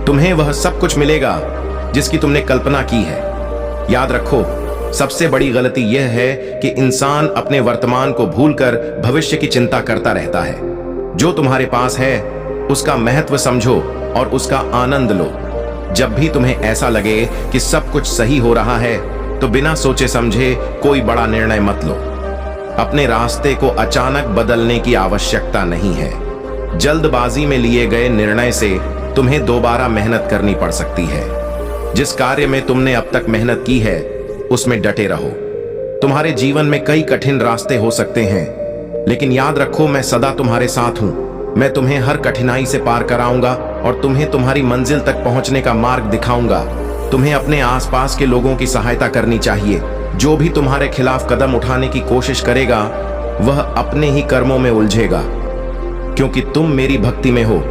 तुम्हें वह सब कुछ मिलेगा जिसकी तुमने कल्पना की है। याद रखो, सबसे बड़ी गलती यह है कि इंसान अपने वर्तमान को भूलकर भविष्य की चिंता करता रहता है। जो तुम्हारे पास है उसका महत्व समझो और उसका आनंद लो। जब भी तुम्हें ऐसा लगे कि सब कुछ सही हो रहा है तो बिना सोचे समझे कोई बड़ा निर्णय मत लो। अपने रास्ते को अचानक बदलने की आवश्यकता नहीं है। जल्दबाजी में लिए गए निर्णय से तुम्हें दोबारा मेहनत करनी पड़ सकती है। जिस कार्य में तुमने अब तक मेहनत की है उसमें डटे रहो। तुम्हारे जीवन में कई कठिन रास्ते हो सकते हैं, लेकिन याद रखो, मैं सदा तुम्हारे साथ हूं। मैं तुम्हें हर कठिनाई से पार कराऊंगा और तुम्हें तुम्हारी मंजिल तक पहुंचने का मार्ग दिखाऊंगा। तुम्हें अपने आसपास के लोगों की सहायता करनी चाहिए। जो भी तुम्हारे खिलाफ कदम उठाने की कोशिश करेगा वह अपने ही कर्मों में उलझेगा, क्योंकि तुम मेरी भक्ति में हो।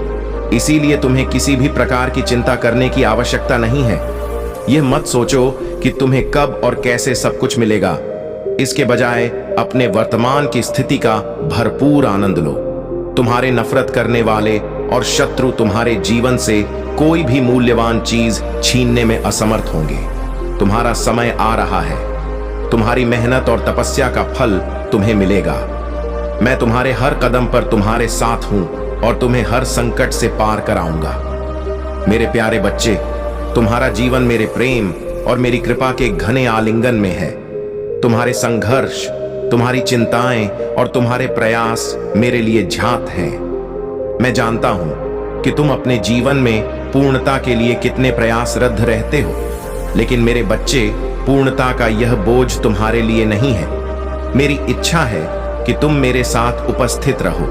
इसीलिए तुम्हें किसी भी प्रकार की चिंता करने की आवश्यकता नहीं है। यह मत सोचो कि तुम्हें कब और कैसे सब कुछ मिलेगा। इसके बजाय अपने वर्तमान की स्थिति का भरपूर आनंद लो। तुम्हारे नफरत करने वाले और शत्रु तुम्हारे जीवन से कोई भी मूल्यवान चीज छीनने में असमर्थ होंगे। तुम्हारा समय आ रहा है। तुम्हारी मेहनत और तपस्या का फल तुम्हें मिलेगा। मैं तुम्हारे हर कदम पर तुम्हारे साथ हूं और तुम्हें हर संकट से पार कराऊंगा। मेरे प्यारे बच्चे, तुम्हारा जीवन मेरे प्रेम और मेरी कृपा के घने आलिंगन में है। तुम्हारे संघर्ष, तुम्हारी चिंताएं और तुम्हारे प्रयास मेरे झांत झांत हैं। मैं जानता हूं कि तुम अपने जीवन में पूर्णता के लिए कितने प्रयासरत रहते हो, लेकिन मेरे बच्चे, पूर्णता का यह बोझ तुम्हारे लिए नहीं है। मेरी इच्छा है कि तुम मेरे साथ उपस्थित रहो।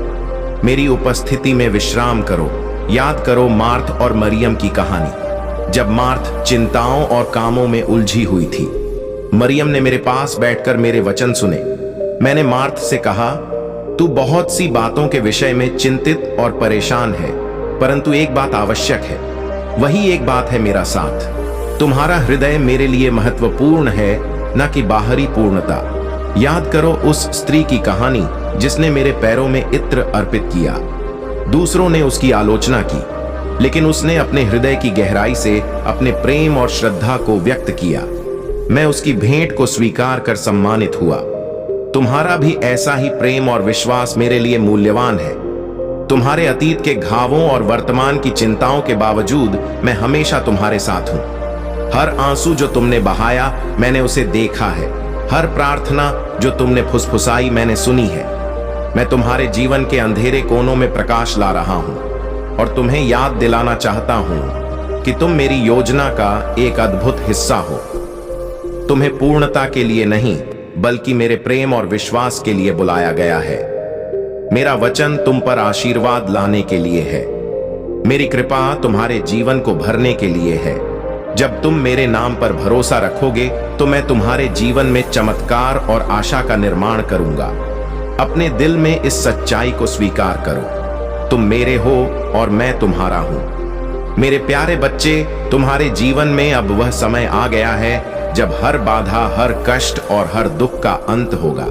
मेरी उपस्थिति में विश्राम करो। याद करो मार्थ और मरियम की कहानी। जब मार्थ चिंताओं और कामों में उलझी हुई थी, मरियम ने मेरे पास बैठकर मेरे वचन सुने। मैंने मार्थ से कहा, तू बहुत सी बातों के विषय में चिंतित और परेशान है, परंतु एक बात आवश्यक है। वही एक बात है मेरा साथ। तुम्हारा हृदय मेरे लिए महत्वपूर्ण है, न कि बाहरी पूर्णता। याद करो उस स्त्री की कहानी जिसने मेरे पैरों में इत्र अर्पित किया। दूसरों ने उसकी आलोचना की, लेकिन उसने अपने हृदय की गहराई से अपने प्रेम और श्रद्धा को व्यक्त किया। मैं उसकी भेंट को स्वीकार कर सम्मानित हुआ। तुम्हारा भी ऐसा ही प्रेम और विश्वास मेरे लिए मूल्यवान है। तुम्हारे अतीत के घावों और वर्तमान की चिंताओं के बावजूद मैं हमेशा तुम्हारे साथ हूं। हर आंसू जो तुमने बहाया मैंने उसे देखा है। हर प्रार्थना जो तुमने फुसफुसाई मैंने सुनी है। मैं तुम्हारे जीवन के अंधेरे कोनों में प्रकाश ला रहा हूं और तुम्हें याद दिलाना चाहता हूं कि तुम मेरी योजना का एक अद्भुत हिस्सा हो। तुम्हें पूर्णता के लिए नहीं, बल्कि मेरे प्रेम और विश्वास के लिए बुलाया गया है। मेरा वचन तुम पर आशीर्वाद लाने के लिए है। मेरी कृपा तुम्हारे जीवन को भरने के लिए है। जब तुम मेरे नाम पर भरोसा रखोगे तो मैं तुम्हारे जीवन में चमत्कार और आशा का निर्माण करूंगा। अपने दिल में इस सच्चाई को स्वीकार करो, तुम मेरे हो और मैं तुम्हारा हूं। मेरे प्यारे बच्चे, तुम्हारे जीवन में अब वह समय आ गया है जब हर बाधा, हर कष्ट और हर दुख का अंत होगा।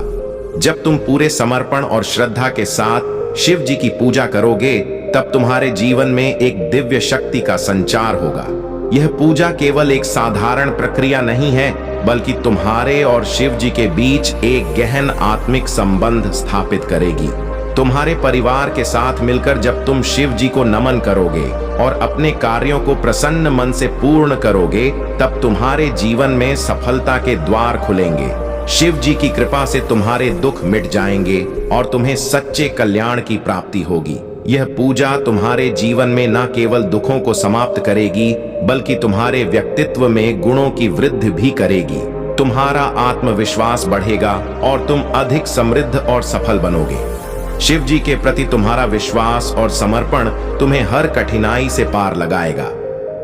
जब तुम पूरे समर्पण और श्रद्धा के साथ शिव जी की पूजा करोगे, तब तुम्हारे जीवन में एक दिव्य शक्ति का संचार होगा। यह पूजा केवल एक साधारण प्रक्रिया नहीं है, बल्कि तुम्हारे और शिव जी के बीच एक गहन आत्मिक संबंध स्थापित करेगी। तुम्हारे परिवार के साथ मिलकर जब तुम शिव जी को नमन करोगे और अपने कार्यों को प्रसन्न मन से पूर्ण करोगे, तब तुम्हारे जीवन में सफलता के द्वार खुलेंगे। शिव जी की कृपा से तुम्हारे दुख मिट जाएंगे और तुम्हें सच्चे कल्याण की प्राप्ति होगी। यह पूजा तुम्हारे जीवन में न केवल दुखों को समाप्त करेगी, बल्कि तुम्हारे व्यक्तित्व में गुणों की वृद्धि भी करेगी। तुम्हारा आत्मविश्वास बढ़ेगा और तुम अधिक समृद्ध और सफल बनोगे। शिव जी के प्रति तुम्हारा विश्वास और समर्पण तुम्हें हर कठिनाई से पार लगाएगा।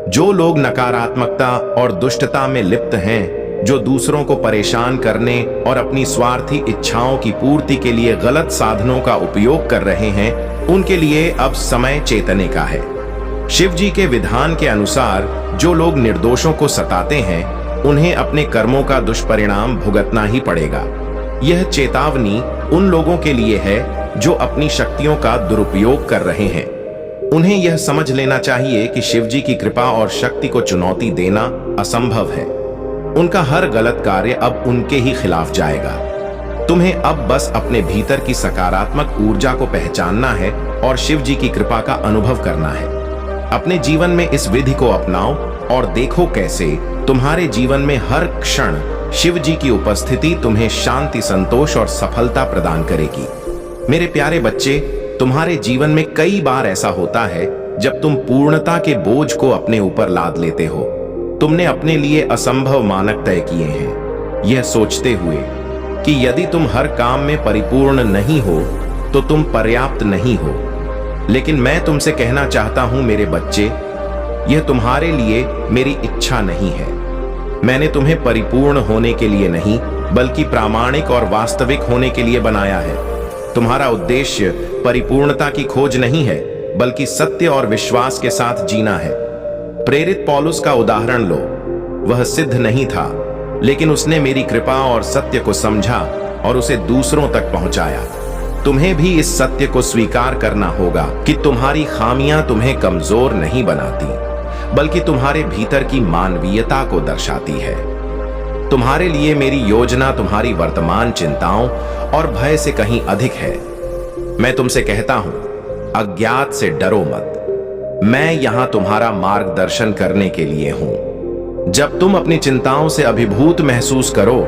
जो लोग नकारात्मकता और दुष्टता में लिप्त हैं, जो दूसरों को परेशान करने और अपनी स्वार्थी इच्छाओं की पूर्ति के लिए गलत साधनों का उपयोग कर रहे हैं, उनके लिए अब समय चेतने का है। शिव जी के विधान के अनुसार जो लोग निर्दोषों को सताते हैं, उन्हें अपने कर्मों का दुष्परिणाम भुगतना ही पड़ेगा। यह चेतावनी उन लोगों के लिए है जो अपनी शक्तियों का दुरुपयोग कर रहे हैं। उन्हें यह समझ लेना चाहिए कि शिवजी की कृपा और शक्ति को चुनौती देना असंभव है। उनका हर गलत कार्य अब उनके ही खिलाफ जाएगा। तुम्हें अब बस अपने भीतर की सकारात्मक ऊर्जा को पहचानना है और शिवजी की कृपा का अनुभव करना है। अपने जीवन में इस विधि को अपनाओ और देखो कैसे तुम्हारे जीवन में हर क्षण शिवजी की उपस्थिति तुम्हें शांति, संतोष और सफलता प्रदान करेगी। मेरे प्यारे बच्चे, तुम्हारे जीवन में कई बार ऐसा होता है जब तुम पूर्णता के बोझ को अपने ऊपर लाद लेते हो। तुमने अपने लिए असंभव मानक तय किए हैं, यह सोचते हुए कि यदि तुम हर काम में परिपूर्ण नहीं हो तो तुम पर्याप्त नहीं हो। लेकिन मैं तुमसे कहना चाहता हूं मेरे बच्चे, यह तुम्हारे लिए मेरी इच्छा नहीं है। मैंने तुम्हें परिपूर्ण होने के लिए नहीं बल्कि प्रामाणिक और वास्तविक होने के लिए बनाया है। तुम्हारा उद्देश्य परिपूर्णता की खोज नहीं है बल्कि सत्य और विश्वास के साथ जीना है। प्रेरित पौलुस का उदाहरण लो। वह सिद्ध नहीं था, लेकिन उसने मेरी कृपा और सत्य को समझा और उसे दूसरों तक पहुंचाया। तुम्हें भी इस सत्य को स्वीकार करना होगा कि तुम्हारी खामियां तुम्हें कमजोर नहीं बनाती बल्कि तुम्हारे भीतर की मानवीयता को दर्शाती है। तुम्हारे लिए मेरी योजना तुम्हारी वर्तमान चिंताओं और भय से कहीं अधिक है। मैं तुमसे कहता हूं, अज्ञात से डरो मत। मैं यहां तुम्हारा मार्गदर्शन करने के लिए हूं। जब तुम अपनी चिंताओं से अभिभूत महसूस करो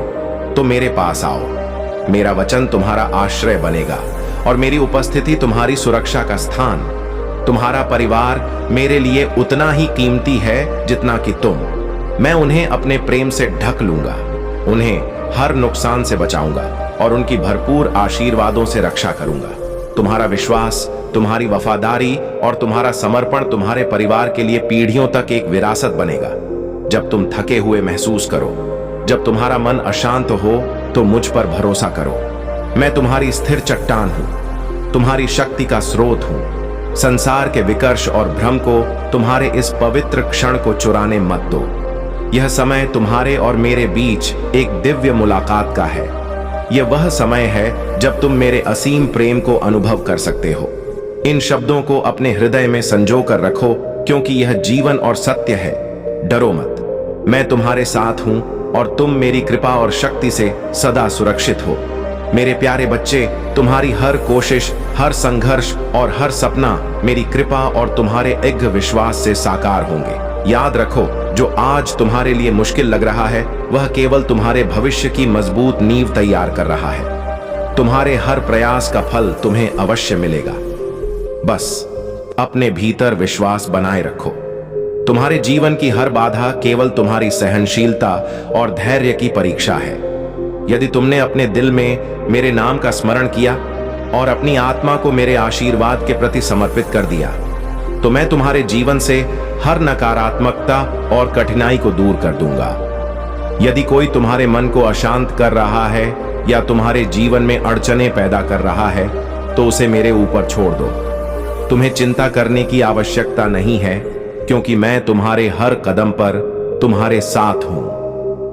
तो मेरे पास आओ। मेरा वचन तुम्हारा आश्रय बनेगा और मेरी उपस्थिति तुम्हारी सुरक्षा का स्थान। तुम्हारा परिवार मेरे लिए उतना ही कीमती है जितना कि तुम। मैं उन्हें अपने प्रेम से ढक लूंगा, उन्हें हर नुकसान से बचाऊंगा और उनकी भरपूर आशीर्वादों से रक्षा करूंगा। तुम्हारा विश्वास, तुम्हारी वफादारी और तुम्हारा समर्पण तुम्हारे परिवार के लिए पीढ़ियों तक एक विरासत बनेगा। जब तुम थके हुए महसूस करो, जब तुम्हारा मन अशांत हो तो मुझ पर भरोसा करो। मैं तुम्हारी स्थिर चट्टान हूं, तुम्हारी शक्ति का स्रोत हूं। संसार के विकर्ष और भ्रम को तुम्हारे इस पवित्र क्षण को चुराने मत दो। यह समय तुम्हारे और मेरे बीच एक दिव्य मुलाकात का है। यह वह समय है जब तुम मेरे असीम प्रेम को अनुभव कर सकते हो। इन शब्दों को अपने हृदय में संजो कर रखो, क्योंकि यह जीवन और सत्य है। डरो मत, मैं तुम्हारे साथ हूं और तुम मेरी कृपा और शक्ति से सदा सुरक्षित हो। मेरे प्यारे बच्चे, तुम्हारी हर कोशिश, हर संघर्ष और हर सपना मेरी कृपा और तुम्हारे दृढ़ विश्वास से साकार होंगे। याद रखो, जो आज तुम्हारे लिए मुश्किल लग रहा है वह केवल तुम्हारे भविष्य की मजबूत नींव तैयार कर रहा है। तुम्हारे हर प्रयास का फल तुम्हें अवश्य मिलेगा। बस अपने भीतर विश्वास बनाए रखो। तुम्हारे जीवन की हर बाधा केवल तुम्हारी सहनशीलता और धैर्य की परीक्षा है। यदि तुमने अपने दिल में मेरे नाम का स्मरण किया और अपनी आत्मा को मेरे आशीर्वाद के प्रति समर्पित कर दिया, तो मैं तुम्हारे जीवन से हर नकारात्मकता और कठिनाई को दूर कर दूंगा। यदि कोई तुम्हारे मन को अशांत कर रहा है या तुम्हारे जीवन में अड़चनें पैदा कर रहा है, तो उसे मेरे ऊपर छोड़ दो। तुम्हें चिंता करने की आवश्यकता नहीं है, क्योंकि मैं तुम्हारे हर कदम पर तुम्हारे साथ हूं।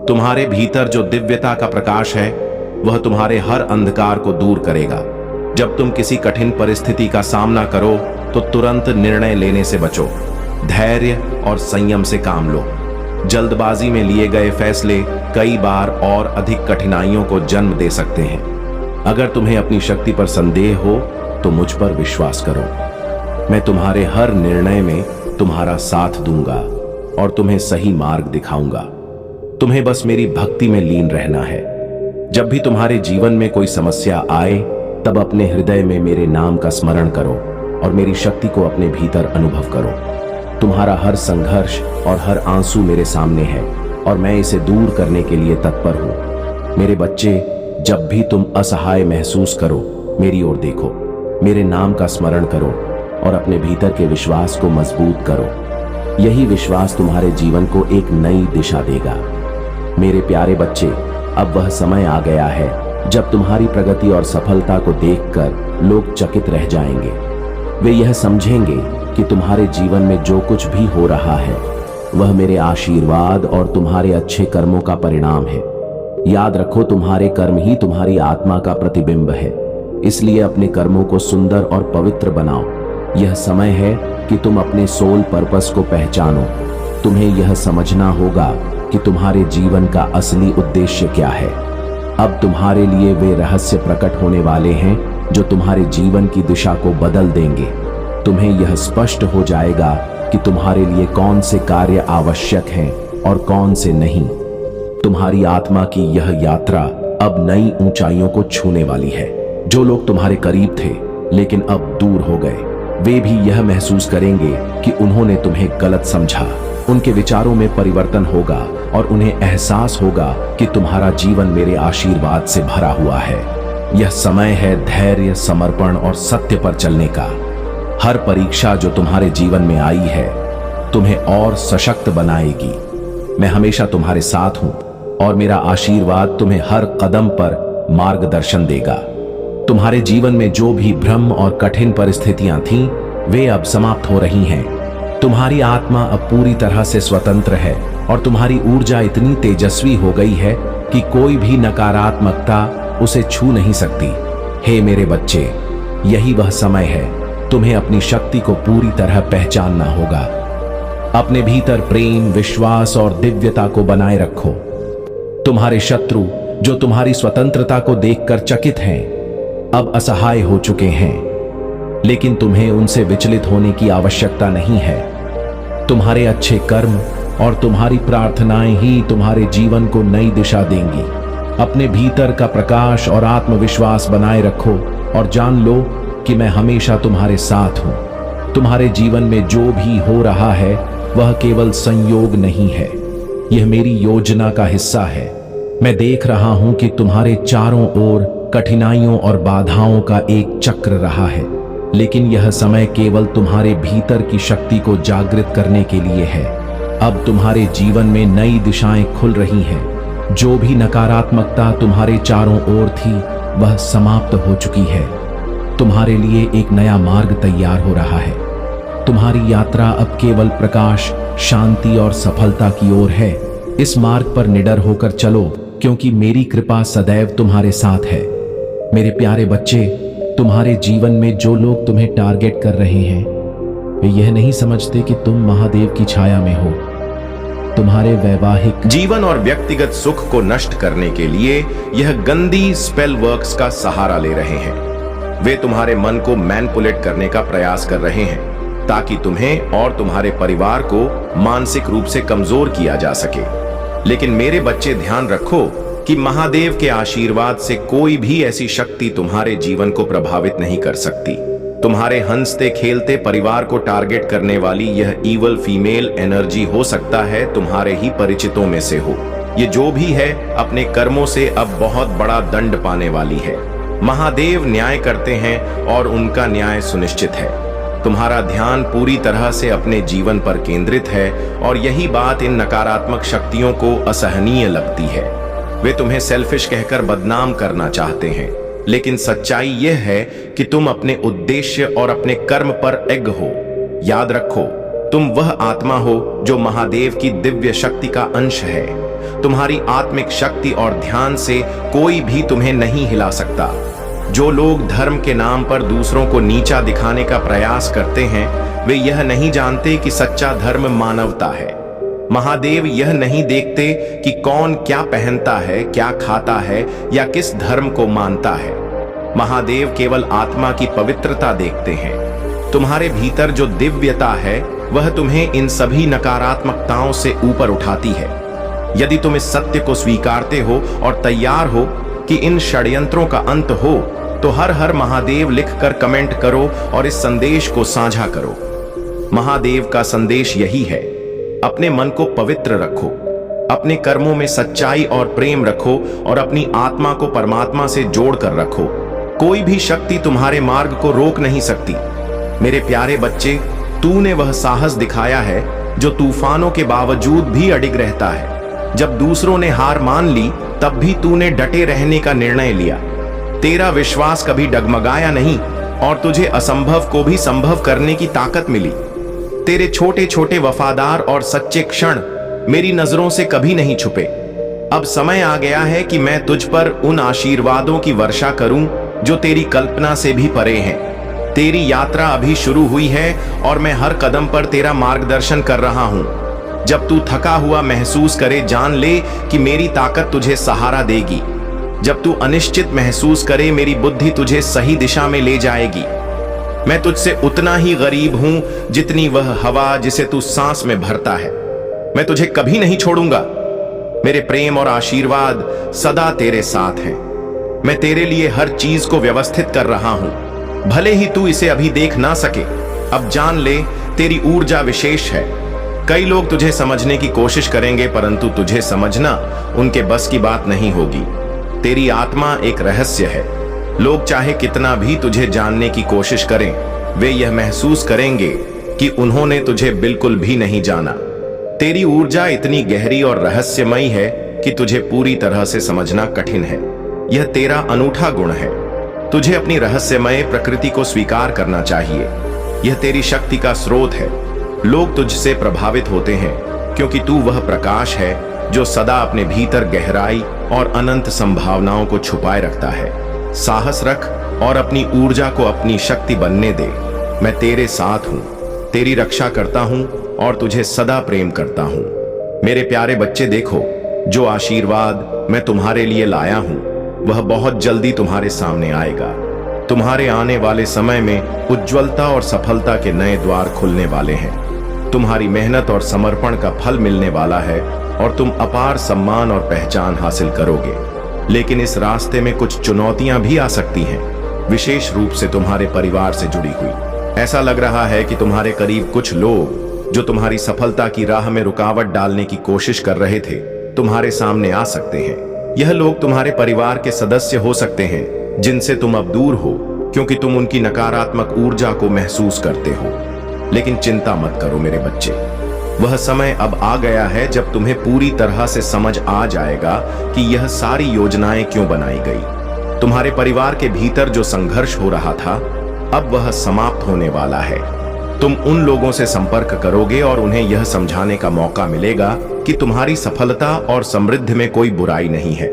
तुम्हारे भीतर जो दिव्यता का प्रकाश है वह तुम्हारे हर अंधकार को दूर करेगा। जब तुम किसी कठिन परिस्थिति का सामना करो तो तुरंत निर्णय लेने से बचो। धैर्य और संयम से काम लो। जल्दबाजी में लिए गए फैसले कई बार और अधिक कठिनाइयों को जन्म दे सकते हैं। अगर तुम्हें अपनी शक्ति पर संदेह हो तो मुझ पर विश्वास करो। मैं तुम्हारे हर निर्णय में तुम्हारा साथ दूंगा और तुम्हें सही मार्ग दिखाऊंगा। तुम्हें बस मेरी भक्ति में लीन रहना है। जब भी तुम्हारे जीवन में कोई समस्या आए, तब अपने हृदय में मेरे नाम का स्मरण करो और मेरी शक्ति को अपने भीतर अनुभव करो। तुम्हारा हर संघर्ष और हर आंसू मेरे सामने है और मैं इसे दूर करने के लिए तत्पर हूं। मेरे बच्चे, जब भी तुम असहाय महसूस करो, मेरी ओर देखो, मेरे नाम का स्मरण करो और अपने भीतर के विश्वास को मजबूत करो। यही विश्वास तुम्हारे जीवन को एक नई दिशा देगा। मेरे प्यारे बच्चे, अब वह समय आ गया है जब तुम्हारी प्रगति और सफलता को देखकर लोग चकित रह जाएंगे। वे यह समझेंगे कि तुम्हारे जीवन में जो कुछ भी हो रहा है वह मेरे आशीर्वाद और तुम्हारे अच्छे कर्मों का परिणाम है। याद रखो, तुम्हारे कर्म ही तुम्हारी आत्मा का प्रतिबिंब है। इसलिए अपने कर्मों को सुंदर और पवित्र बनाओ। यह समय है कि तुम अपने सोल पर्पस को पहचानो। तुम्हें यह समझना होगा कि तुम्हारे जीवन का असली उद्देश्य क्या है। अब तुम्हारे लिए वे रहस्य प्रकट होने वाले हैं जो तुम्हारे जीवन की दिशा को बदल देंगे। तुम्हें यह स्पष्ट हो जाएगा कि तुम्हारे लिए कौन से कार्य आवश्यक हैं और कौन से नहीं। तुम्हारी आत्मा की यह यात्रा अब नई ऊंचाइयों को छूने वाली है। जो लोग तुम्हारे करीब थे लेकिन अब दूर हो गए, वे भी यह महसूस करेंगे कि उन्होंने तुम्हें गलत समझा। उनके विचारों में परिवर्तन होगा और उन्हें एहसास होगा कि तुम्हारा जीवन मेरे आशीर्वाद से भरा हुआ है। यह समय है धैर्य, समर्पण और सत्य पर चलने का। हर परीक्षा जो तुम्हारे जीवन में आई है तुम्हें और सशक्त बनाएगी। मैं हमेशा तुम्हारे साथ हूं और मेरा आशीर्वाद तुम्हें हर कदम पर मार्गदर्शन देगा। तुम्हारे जीवन में जो भी भ्रम और कठिन परिस्थितियां थीं, वे अब समाप्त हो रही हैं। तुम्हारी आत्मा अब पूरी तरह से स्वतंत्र है और तुम्हारी ऊर्जा इतनी तेजस्वी हो गई है कि कोई भी नकारात्मकता उसे छू नहीं सकती। हे मेरे बच्चे, यही वह समय है। तुम्हें अपनी शक्ति को पूरी तरह पहचानना होगा। अपने भीतर प्रेम, विश्वास और दिव्यता को बनाए रखो। तुम्हारे शत्रु जो तुम्हारी स्वतंत्रता को देखकर चकित हैं, अब असहाय हो चुके हैं, लेकिन तुम्हें उनसे विचलित होने की आवश्यकता नहीं है। तुम्हारे अच्छे कर्म और तुम्हारी प्रार्थनाएं ही तुम्हारे जीवन को नई दिशा देंगी। अपने भीतर का प्रकाश और आत्मविश्वास बनाए रखो और जान लो कि मैं हमेशा तुम्हारे साथ हूं। तुम्हारे जीवन में जो भी हो रहा है वह केवल संयोग नहीं है, यह मेरी योजना का हिस्सा है। मैं देख रहा हूं कि तुम्हारे चारों ओर कठिनाइयों और बाधाओं का एक चक्र रहा है, लेकिन यह समय केवल तुम्हारे भीतर की शक्ति को जागृत करने के लिए है। अब तुम्हारे जीवन में नई दिशाएं खुल रही हैं। जो भी नकारात्मकता तुम्हारे चारों ओर थी वह समाप्त हो चुकी है। तुम्हारे लिए एक नया मार्ग तैयार हो रहा है। तुम्हारी यात्रा अब केवल प्रकाश, शांति और सफलता की ओर है। इस मार्ग पर निडर होकर चलो, क्योंकि मेरी कृपा सदैव तुम्हारे साथ है। मेरे प्यारे बच्चे, तुम्हारे जीवन में जो लोग तुम्हें टारगेट कर रहे हैं, वे यह नहीं समझते कि तुम महादेव की छाया में हो। तुम्हारे वैवाहिक जीवन और व्यक्तिगत सुख को नष्ट करने के लिए यह गंदी स्पेल वर्क्स का सहारा ले रहे हैं। वे तुम्हारे मन को मैनिपुलेट करने का प्रयास कर रहे हैं ताकि तुम्हें और तुम्हारे परिवार को मानसिक रूप से कमजोर किया जा सके। लेकिन मेरे बच्चे, ध्यान रखो कि महादेव के आशीर्वाद से कोई भी ऐसी शक्ति तुम्हारे जीवन को प्रभावित नहीं कर सकती। तुम्हारे हंसते खेलते परिवार को टारगेट करने वाली यह ईवल फीमेल एनर्जी हो सकता है तुम्हारे ही परिचितों में से हो। ये जो भी है, अपने कर्मों से अब बहुत बड़ा दंड पाने वाली है। महादेव न्याय करते हैं और उनका न्याय सुनिश्चित है। तुम्हारा ध्यान पूरी तरह से अपने जीवन पर केंद्रित है और यही बात इन नकारात्मक शक्तियों को असहनीय लगती है। वे तुम्हें सेल्फिश कहकर बदनाम करना चाहते हैं, लेकिन सच्चाई यह है कि तुम अपने उद्देश्य और अपने कर्म पर अडिग हो। याद रखो, तुम वह आत्मा हो जो महादेव की दिव्य शक्ति का अंश है। तुम्हारी आत्मिक शक्ति और ध्यान से कोई भी तुम्हें नहीं हिला सकता। जो लोग धर्म के नाम पर दूसरों को नीचा दिखाने का प्रयास करते हैं, वे यह नहीं जानते कि सच्चा धर्म मानवता है। महादेव यह नहीं देखते कि कौन क्या पहनता है, क्या खाता है या किस धर्म को मानता है। महादेव केवल आत्मा की पवित्रता देखते हैं। तुम्हारे भीतर जो दिव्यता है वह तुम्हें इन सभी नकारात्मकताओं से ऊपर उठाती है। यदि तुम इस सत्य को स्वीकारते हो और तैयार हो कि इन षड्यंत्रों का अंत हो, तो हर हर महादेव लिखकर कमेंट करो और इस संदेश को साझा करो। महादेव का संदेश यही है, अपने मन को पवित्र रखो, अपने कर्मों में सच्चाई और प्रेम रखो और अपनी आत्मा को परमात्मा से जोड़कर रखो। कोई भी शक्ति तुम्हारे मार्ग को रोक नहीं सकती। मेरे प्यारे बच्चे, तूने वह साहस दिखाया है जो तूफानों के बावजूद भी अडिग रहता है। जब दूसरों ने हार मान ली, तब भी तूने डटे रहने का निर्णय लिया। तेरा विश्वास कभी डगमगाया नहीं और तुझे असंभव को भी संभव करने की ताकत मिली। तेरे छोटे छोटे वफादार और सच्चे क्षण मेरी नजरों से कभी नहीं छुपे। अब समय आ गया है कि मैं तुझ पर उन आशीर्वादों की वर्षा करूं जो तेरी कल्पना से भी परे हैं। तेरी यात्रा अभी शुरू हुई है और मैं हर कदम पर तेरा मार्गदर्शन कर रहा हूं। जब तू थका हुआ महसूस करे, जान ले कि मेरी ताकत तुझे सहारा देगी। जब तू अनिश्चित महसूस करे, मेरी बुद्धि तुझे सही दिशा में ले जाएगी। मैं तुझसे उतना ही गरीब हूं जितनी वह हवा जिसे तू सांस में भरता है। मैं तुझे कभी नहीं छोड़ूंगा। मेरे प्रेम और आशीर्वाद सदा तेरे साथ हैं। मैं तेरे लिए हर चीज को व्यवस्थित कर रहा हूं, भले ही तू इसे अभी देख ना सके। अब जान ले, तेरी ऊर्जा विशेष है। कई लोग तुझे समझने की कोशिश करेंगे, परंतु तुझे समझना उनके बस की बात नहीं होगी। तेरी आत्मा एक रहस्य है। लोग चाहे कितना भी तुझे जानने की कोशिश करें, वे यह महसूस करेंगे कि उन्होंने तुझे बिल्कुल भी नहीं जाना। तेरी ऊर्जा इतनी गहरी और रहस्यमयी है कि तुझे पूरी तरह से समझना कठिन है। यह तेरा अनूठा गुण है। तुझे अपनी रहस्यमय प्रकृति को स्वीकार करना चाहिए। यह तेरी शक्ति का स्रोत है। लोग तुझसे प्रभावित होते हैं क्योंकि तू वह प्रकाश है जो सदा अपने भीतर गहराई और अनंत संभावनाओं को छुपाए रखता है। साहस रख और अपनी ऊर्जा को अपनी शक्ति बनने दे। मैं तेरे साथ हूं, तेरी रक्षा करता हूं और तुझे सदा प्रेम करता हूं। मेरे प्यारे बच्चे, देखो, जो आशीर्वाद मैं तुम्हारे लिए लाया हूं वह बहुत जल्दी तुम्हारे सामने आएगा। तुम्हारे आने वाले समय में उज्ज्वलता और सफलता के नए द्वार खुलने वाले हैं। तुम्हारी मेहनत और समर्पण का फल मिलने वाला है और तुम अपार सम्मान और पहचान हासिल करोगे। लेकिन इस रास्ते में कुछ चुनौतियां भी आ सकती हैं, विशेष रूप से तुम्हारे परिवार से जुड़ी हुई। ऐसा लग रहा है कि तुम्हारे करीब कुछ लोग जो तुम्हारी सफलता की राह में रुकावट डालने की कोशिश कर रहे थे, तुम्हारे सामने आ सकते हैं। यह लोग तुम्हारे परिवार के सदस्य हो सकते हैं जिनसे तुम अब दूर हो क्योंकि तुम उनकी नकारात्मक ऊर्जा को महसूस करते हो। लेकिन चिंता मत करो मेरे बच्चे, वह समय अब आ गया है जब तुम्हें पूरी तरह से समझ आ जाएगा कि यह सारी योजनाएं क्यों बनाई गई। तुम्हारे परिवार के भीतर जो संघर्ष हो रहा था, अब वह समाप्त होने वाला है। तुम उन लोगों से संपर्क करोगे और उन्हें यह समझाने का मौका मिलेगा कि तुम्हारी सफलता और समृद्धि में कोई बुराई नहीं है।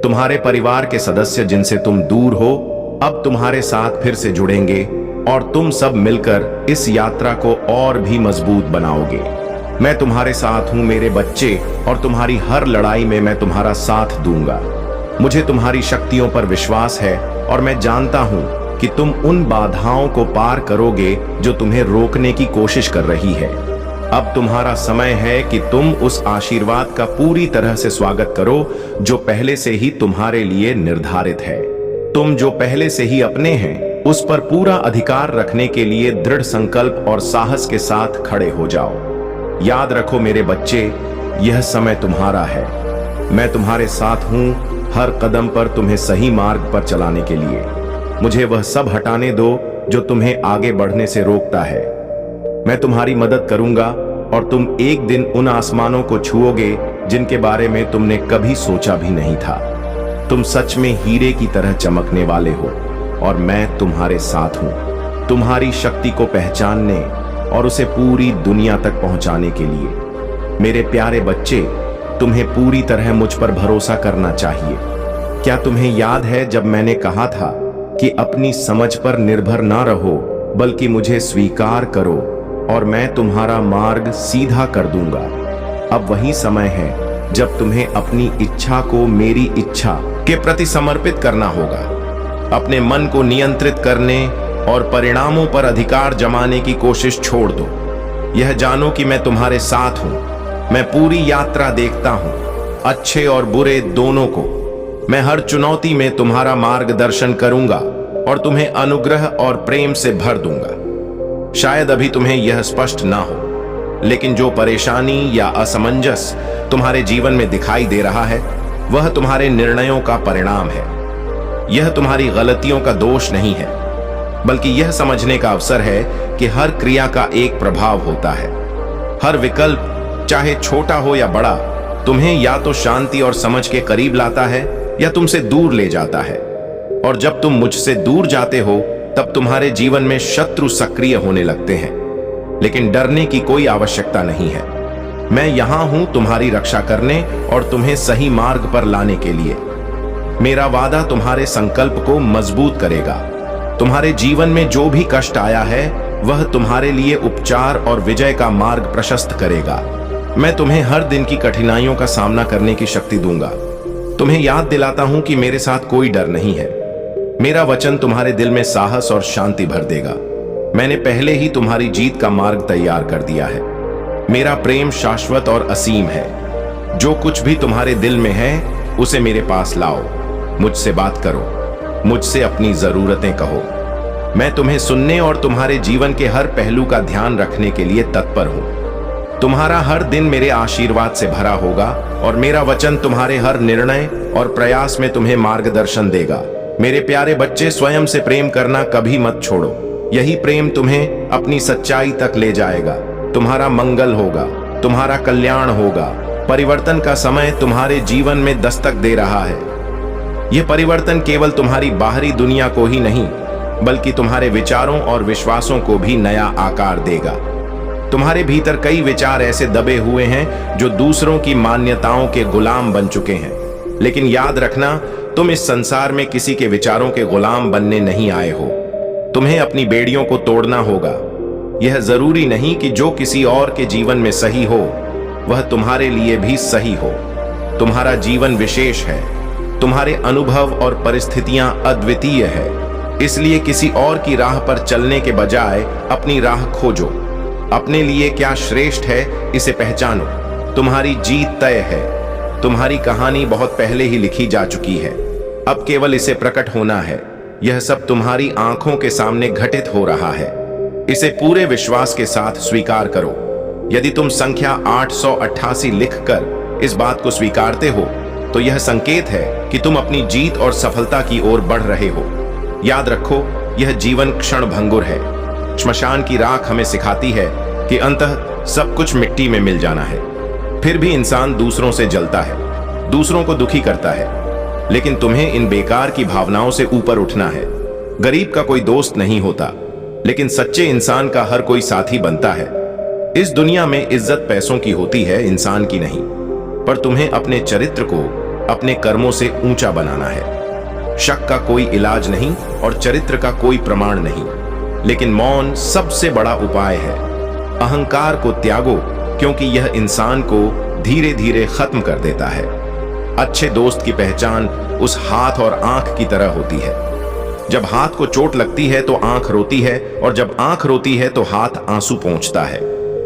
तुम्हारे परिवार के सदस्य जिनसे तुम दूर हो, अब तुम्हारे साथ फिर से जुड़ेंगे और तुम सब मिलकर इस यात्रा को और भी मजबूत बनाओगे। मैं तुम्हारे साथ हूं मेरे बच्चे, और तुम्हारी हर लड़ाई में मैं तुम्हारा साथ दूंगा। मुझे तुम्हारी शक्तियों पर विश्वास है और मैं जानता हूं कि तुम उन बाधाओं को पार करोगे जो तुम्हें रोकने की कोशिश कर रही है। अब तुम्हारा समय है कि तुम उस आशीर्वाद का पूरी तरह से स्वागत करो जो पहले से ही तुम्हारे लिए निर्धारित है। तुम जो पहले से ही अपने हैं, उस पर पूरा अधिकार रखने के लिए दृढ़ संकल्प और साहस के साथ खड़े हो जाओ। याद रखो मेरे बच्चे, यह समय तुम्हारा है। मैं तुम्हारे साथ हूं हर कदम पर तुम्हें सही मार्ग पर चलाने के लिए। मुझे वह सब हटाने दो जो तुम्हें आगे बढ़ने से रोकता है। मैं तुम्हारी मदद करूंगा और तुम एक दिन उन आसमानों को छुओगे जिनके बारे में तुमने कभी सोचा भी नहीं था। तुम सच में हीरे की तरह चमकने वाले हो और मैं तुम्हारे साथ हूं, तुम्हारी शक्ति को पहचानने और उसे पूरी दुनिया तक पहुंचाने के लिए। मेरे प्यारे बच्चे, तुम्हें पूरी तरह मुझ पर भरोसा करना चाहिए। क्या तुम्हें याद है जब मैंने कहा था कि अपनी समझ पर निर्भर ना रहो, बल्कि मुझे स्वीकार करो और मैं तुम्हारा मार्ग सीधा कर दूंगा। अब वही समय है जब तुम्हें अपनी इच्छा को मेरी इच्छा के प्रति समर्पित करना होगा। अपने मन को नियंत्रित करने और परिणामों पर अधिकार जमाने की कोशिश छोड़ दो। यह जानो कि मैं तुम्हारे साथ हूं। मैं पूरी यात्रा देखता हूं, अच्छे और बुरे दोनों को। मैं हर चुनौती में तुम्हारा मार्गदर्शन करूंगा और तुम्हें अनुग्रह और प्रेम से भर दूंगा। शायद अभी तुम्हें यह स्पष्ट ना हो, लेकिन जो परेशानी या असमंजस तुम्हारे जीवन में दिखाई दे रहा है, वह तुम्हारे निर्णयों का परिणाम है। यह तुम्हारी गलतियों का दोष नहीं है, बल्कि यह समझने का अवसर है कि हर क्रिया का एक प्रभाव होता है। हर विकल्प, चाहे छोटा हो या बड़ा, तुम्हें या तो शांति और समझ के करीब लाता है या तुमसे दूर ले जाता है। और जब तुम मुझसे दूर जाते हो, तब तुम्हारे जीवन में शत्रु सक्रिय होने लगते हैं। लेकिन डरने की कोई आवश्यकता नहीं है। मैं यहां हूं तुम्हारी रक्षा करने और तुम्हें सही मार्ग पर लाने के लिए। मेरा वादा तुम्हारे संकल्प को मजबूत करेगा। तुम्हारे जीवन में जो भी कष्ट आया है वह तुम्हारे लिए उपचार और विजय का मार्ग प्रशस्त करेगा। मैं तुम्हें हर दिन की कठिनाइयों का सामना करने की शक्ति दूंगा। तुम्हें याद दिलाता हूं कि मेरे साथ कोई डर नहीं है। मेरा वचन तुम्हारे दिल में साहस और शांति भर देगा। मैंने पहले ही तुम्हारी जीत का मार्ग तैयार कर दिया है। मेरा प्रेम शाश्वत और असीम है। जो कुछ भी तुम्हारे दिल में है उसे मेरे पास लाओ। मुझसे बात करो, मुझसे अपनी जरूरतें कहो। मैं तुम्हें सुनने और तुम्हारे जीवन के हर पहलू का ध्यान रखने के लिए तत्पर हूं। तुम्हारा हर दिन मेरे आशीर्वाद से भरा होगा और मेरा वचन तुम्हारे हर निर्णय और प्रयास में तुम्हें मार्गदर्शन देगा। मेरे प्यारे बच्चे, स्वयं से प्रेम करना कभी मत छोड़ो। यही प्रेम तुम्हें अपनी सच्चाई तक ले जाएगा। तुम्हारा मंगल होगा, तुम्हारा कल्याण होगा। परिवर्तन का समय तुम्हारे जीवन में दस्तक दे रहा है। यह परिवर्तन केवल तुम्हारी बाहरी दुनिया को ही नहीं बल्कि तुम्हारे विचारों और विश्वासों को भी नया आकार देगा। तुम्हारे भीतर कई विचार ऐसे दबे हुए हैं जो दूसरों की मान्यताओं के गुलाम बन चुके हैं। लेकिन याद रखना, तुम इस संसार में किसी के विचारों के गुलाम बनने नहीं आए हो। तुम्हें अपनी बेड़ियों को तोड़ना होगा। यह जरूरी नहीं कि जो किसी और के जीवन में सही हो वह तुम्हारे लिए भी सही हो। तुम्हारा जीवन विशेष है। तुम्हारे अनुभव और परिस्थितियां अद्वितीय है। इसलिए किसी और की राह पर चलने के बजाय अपनी राह खोजो। अपने लिए क्या श्रेष्ठ है इसे पहचानो। तुम्हारी जीत तय है। तुम्हारी कहानी बहुत पहले ही लिखी जा चुकी है। अब केवल इसे प्रकट होना है। यह सब तुम्हारी आंखों के सामने घटित हो रहा है। इसे पूरे विश्वास के साथ स्वीकार करो। यदि तुम संख्या 888 लिखकर इस बात को स्वीकारते हो तो यह संकेत है कि तुम अपनी जीत और सफलता की ओर बढ़ रहे हो। याद रखो, यह जीवन क्षण भंगुर है। श्मशान की राख हमें सिखाती है कि अंततः सब कुछ मिट्टी में मिल जाना है। फिर भी इंसान दूसरों से जलता है, दूसरों को दुखी करता है। लेकिन तुम्हें इन बेकार की भावनाओं से ऊपर उठना है। गरीब का कोई दोस्त नहीं होता, लेकिन सच्चे इंसान का हर कोई साथी बनता है। इस दुनिया में इज्जत पैसों की होती है, इंसान की नहीं। पर तुम्हें अपने चरित्र को अपने कर्मों से ऊंचा बनाना है। शक का कोई इलाज नहीं और चरित्र का कोई प्रमाण नहीं, लेकिन मौन सबसे बड़ा उपाय है। अहंकार को त्यागो, क्योंकि यह इंसान को धीरे धीरे खत्म कर देता है। अच्छे दोस्त की पहचान उस हाथ और आंख की तरह होती है। जब हाथ को चोट लगती है तो आंख रोती है, और जब आंख रोती है तो हाथ आंसू पोंछता है।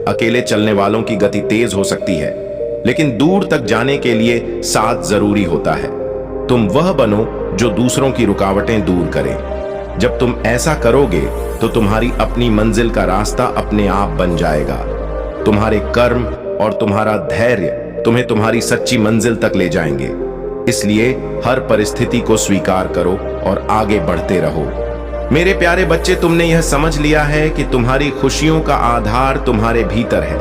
अकेले चलने वालों की गति तेज हो सकती है, लेकिन दूर तक जाने के लिए साथ जरूरी होता है। तुम वह बनो जो दूसरों की रुकावटें दूर करे। जब तुम ऐसा करोगे तो तुम्हारी अपनी मंजिल का रास्ता अपने आप बन जाएगा। तुम्हारे कर्म और तुम्हारा धैर्य तुम्हें तुम्हारी सच्ची मंजिल तक ले जाएंगे। इसलिए हर परिस्थिति को स्वीकार करो और आगे बढ़ते रहो। मेरे प्यारे बच्चे, तुमने यह समझ लिया है कि तुम्हारी खुशियों का आधार तुम्हारे भीतर है।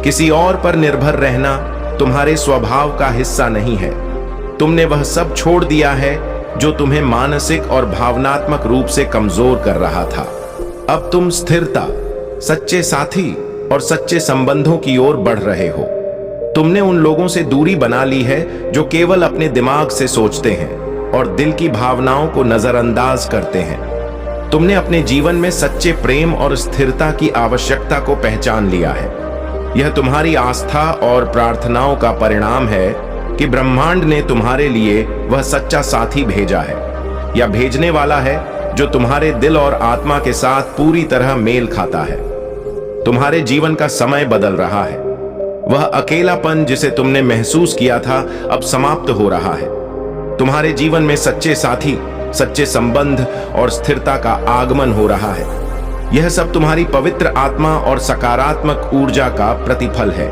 किसी और पर निर्भर रहना तुम्हारे स्वभाव का हिस्सा नहीं है। तुमने वह सब छोड़ दिया है जो तुम्हें मानसिक और भावनात्मक रूप से कमजोर कर रहा था। अब तुम स्थिरता, सच्चे साथी और सच्चे संबंधों की ओर बढ़ रहे हो। तुमने उन लोगों से दूरी बना ली है जो केवल अपने दिमाग से सोचते हैं और दिल की भावनाओं को नजरअंदाज करते हैं। तुमने अपने जीवन में सच्चे प्रेम और स्थिरता की आवश्यकता को पहचान लिया है। यह तुम्हारी आस्था और प्रार्थनाओं का परिणाम है कि ब्रह्मांड ने तुम्हारे लिए वह सच्चा साथी भेजा है, या भेजने वाला है जो तुम्हारे दिल और आत्मा के साथ पूरी तरह मेल खाता है। तुम्हारे जीवन का समय बदल रहा है। वह अकेलापन जिसे तुमने महसूस किया था अब समाप्त हो रहा है। तुम्हारे जीवन में सच्चे साथी, सच्चे संबंध और स्थिरता का आगमन हो रहा है। यह सब तुम्हारी पवित्र आत्मा और सकारात्मक ऊर्जा का प्रतिफल है।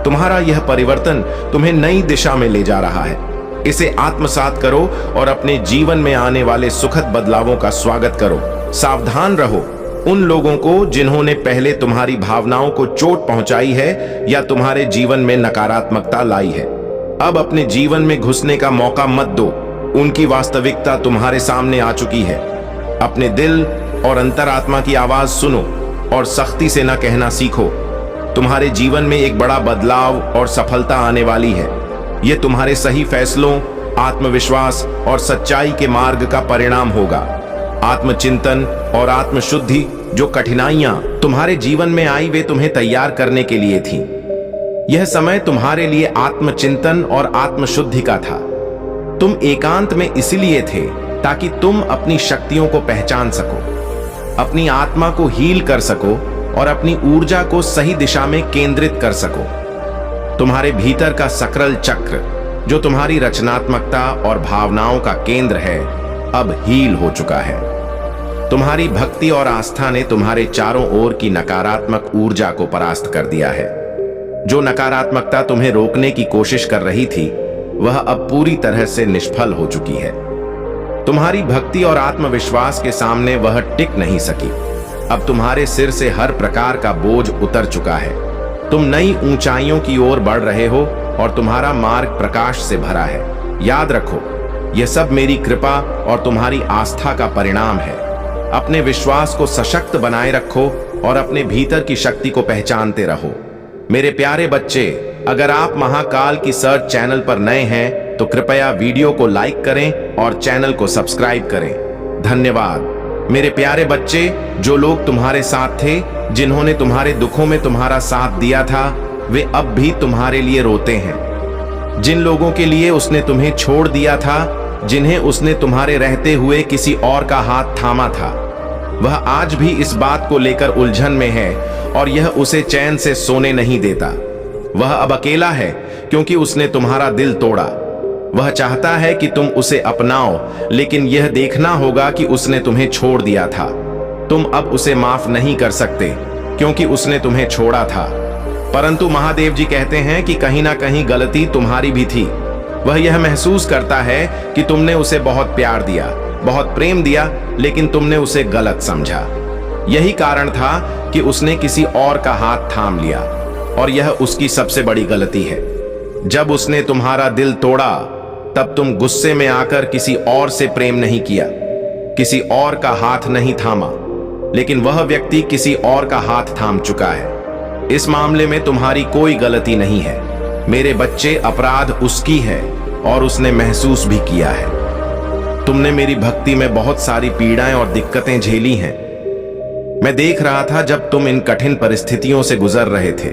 तुम्हारा यह परिवर्तन तुम्हें नई दिशा में ले जा रहा है। इसे आत्मसात करो और अपने जीवन में आने वाले सुखद बदलावों का स्वागत करो। सावधान रहो उन लोगों को जिन्होंने पहले तुम्हारी भावनाओं को चोट पहुंचाई है या तुम्हारे जीवन में नकारात्मकता लाई है। अब अपने जीवन में घुसने का मौका मत दो। उनकी वास्तविकता तुम्हारे सामने आ चुकी है। अपने दिल और अंतरात्मा की आवाज सुनो और सख्ती से न कहना सीखो। तुम्हारे जीवन में एक बड़ा बदलाव और सफलता आने वाली है। यह तुम्हारे सही फैसलों, आत्मविश्वास और सच्चाई के मार्ग का परिणाम होगा। आत्मचिंतन और आत्मशुद्धि, जो कठिनाइयां तुम्हारे जीवन में आई वे तुम्हें तैयार करने के लिए थी। यह समय तुम्हारे लिए आत्मचिंतन और आत्मशुद्धि का था। तुम एकांत में इसलिए थे ताकि तुम अपनी शक्तियों को पहचान सको, अपनी आत्मा को हील कर सको और अपनी ऊर्जा को सही दिशा में केंद्रित कर सको। तुम्हारे भीतर का सकरल चक्र, जो तुम्हारी रचनात्मकता और भावनाओं का केंद्र है, अब हील हो चुका है। तुम्हारी भक्ति और आस्था ने तुम्हारे चारों ओर की नकारात्मक ऊर्जा को परास्त कर दिया है। जो नकारात्मकता तुम्हें रोकने की कोशिश कर रही थी, वह अब पूरी तरह से निष्फल हो चुकी है। तुम्हारी भक्ति और आत्मविश्वास के सामने वह टिक नहीं सकी। अब तुम्हारे सिर से हर प्रकार का बोझ उतर चुका है। तुम नई ऊंचाइयों की ओर बढ़ रहे हो और तुम्हारा मार्ग प्रकाश से भरा है। याद रखो, यह सब मेरी कृपा और तुम्हारी आस्था का परिणाम है। अपने विश्वास को सशक्त बनाए रखो और अपने भीतर की शक्ति को पहचानते रहो। मेरे प्यारे बच्चे, अगर आप महाकाल की सर्च चैनल पर नए हैं तो कृपया वीडियो को लाइक करें और चैनल को सब्सक्राइब करें। धन्यवाद। मेरे प्यारे बच्चे, जो लोग तुम्हारे साथ थे, जिन्होंने तुम्हारे दुखों में तुम्हारा साथ दिया था, वे अब भी तुम्हारे लिए रोते हैं। जिन लोगों के लिए उसने तुम्हें छोड़ दिया था, जिन्हें उसने तुम्हारे रहते हुए किसी और का हाथ थामा था, वह आज भी इस बात को लेकर उलझन में है और यह उसे चैन से सोने नहीं देता। वह अब अकेला है क्योंकि उसने तुम्हारा दिल तोड़ा। वह चाहता है कि तुम उसे अपनाओ, लेकिन यह देखना होगा कि उसने तुम्हें छोड़ दिया था। तुम अब उसे माफ नहीं कर सकते क्योंकि उसने तुम्हें छोड़ा था। परंतु महादेव जी कहते हैं कि कहीं ना कहीं गलती तुम्हारी भी थी। वह यह महसूस करता है कि तुमने उसे बहुत प्यार दिया, बहुत प्रेम दिया, लेकिन तुमने उसे गलत समझा। यही कारण था कि उसने किसी और का हाथ थाम लिया और यह उसकी सबसे बड़ी गलती है। जब उसने तुम्हारा दिल तोड़ा, तब तुम गुस्से में आकर किसी और से प्रेम नहीं किया, किसी और का हाथ नहीं थामा, लेकिन वह व्यक्ति किसी और का हाथ थाम चुका है। इस मामले में तुम्हारी कोई गलती नहीं है। मेरे बच्चे, अपराध उसकी है और उसने महसूस भी किया है। तुमने मेरी भक्ति में बहुत सारी पीड़ाएं और दिक्कतें झेली हैं। मैं देख रहा था जब तुम इन कठिन परिस्थितियों से गुजर रहे थे।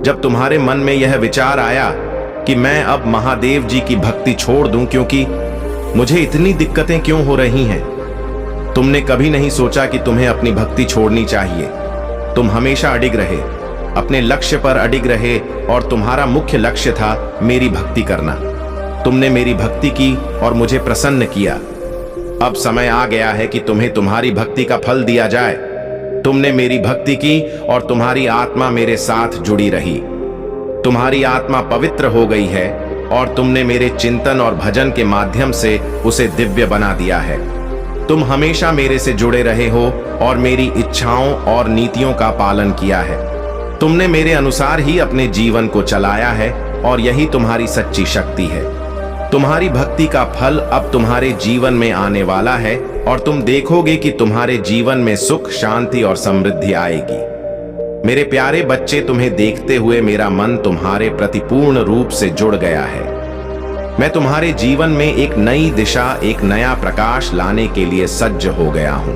जब तुम्हारे मन में यह विचार आया कि मैं अब महादेव जी की भक्ति छोड़ दूं क्योंकि मुझे इतनी दिक्कतें क्यों हो रही हैं, तुमने कभी नहीं सोचा कि तुम्हें अपनी भक्ति छोड़नी चाहिए। तुम हमेशा अडिग रहे, अपने लक्ष्य पर अडिग रहे और तुम्हारा मुख्य लक्ष्य था मेरी भक्ति करना। तुमने मेरी भक्ति की और मुझे प्रसन्न किया। अब समय आ गया है कि तुम्हें तुम्हारी भक्ति का फल दिया जाए। तुमने मेरी भक्ति की और तुम्हारी आत्मा मेरे साथ जुड़ी रही। तुम्हारी आत्मा पवित्र हो गई है और तुमने मेरे चिंतन और भजन के माध्यम से उसे दिव्य बना दिया है। तुम हमेशा मेरे से जुड़े रहे हो और मेरी इच्छाओं और नीतियों का पालन किया है। तुमने मेरे अनुसार ही अपने जीवन को चलाया है और यही तुम्हारी सच्ची शक्ति है। तुम्हारी भक्ति का फल अब तुम्हारे जीवन में आने वाला है और तुम देखोगे कि तुम्हारे जीवन में सुख, शांति और समृद्धि आएगी। मेरे प्यारे बच्चे, तुम्हें देखते हुए मेरा मन तुम्हारे प्रति पूर्ण रूप से जुड़ गया है। मैं तुम्हारे जीवन में एक नई दिशा, एक नया प्रकाश लाने के लिए सज्ज हो गया हूं।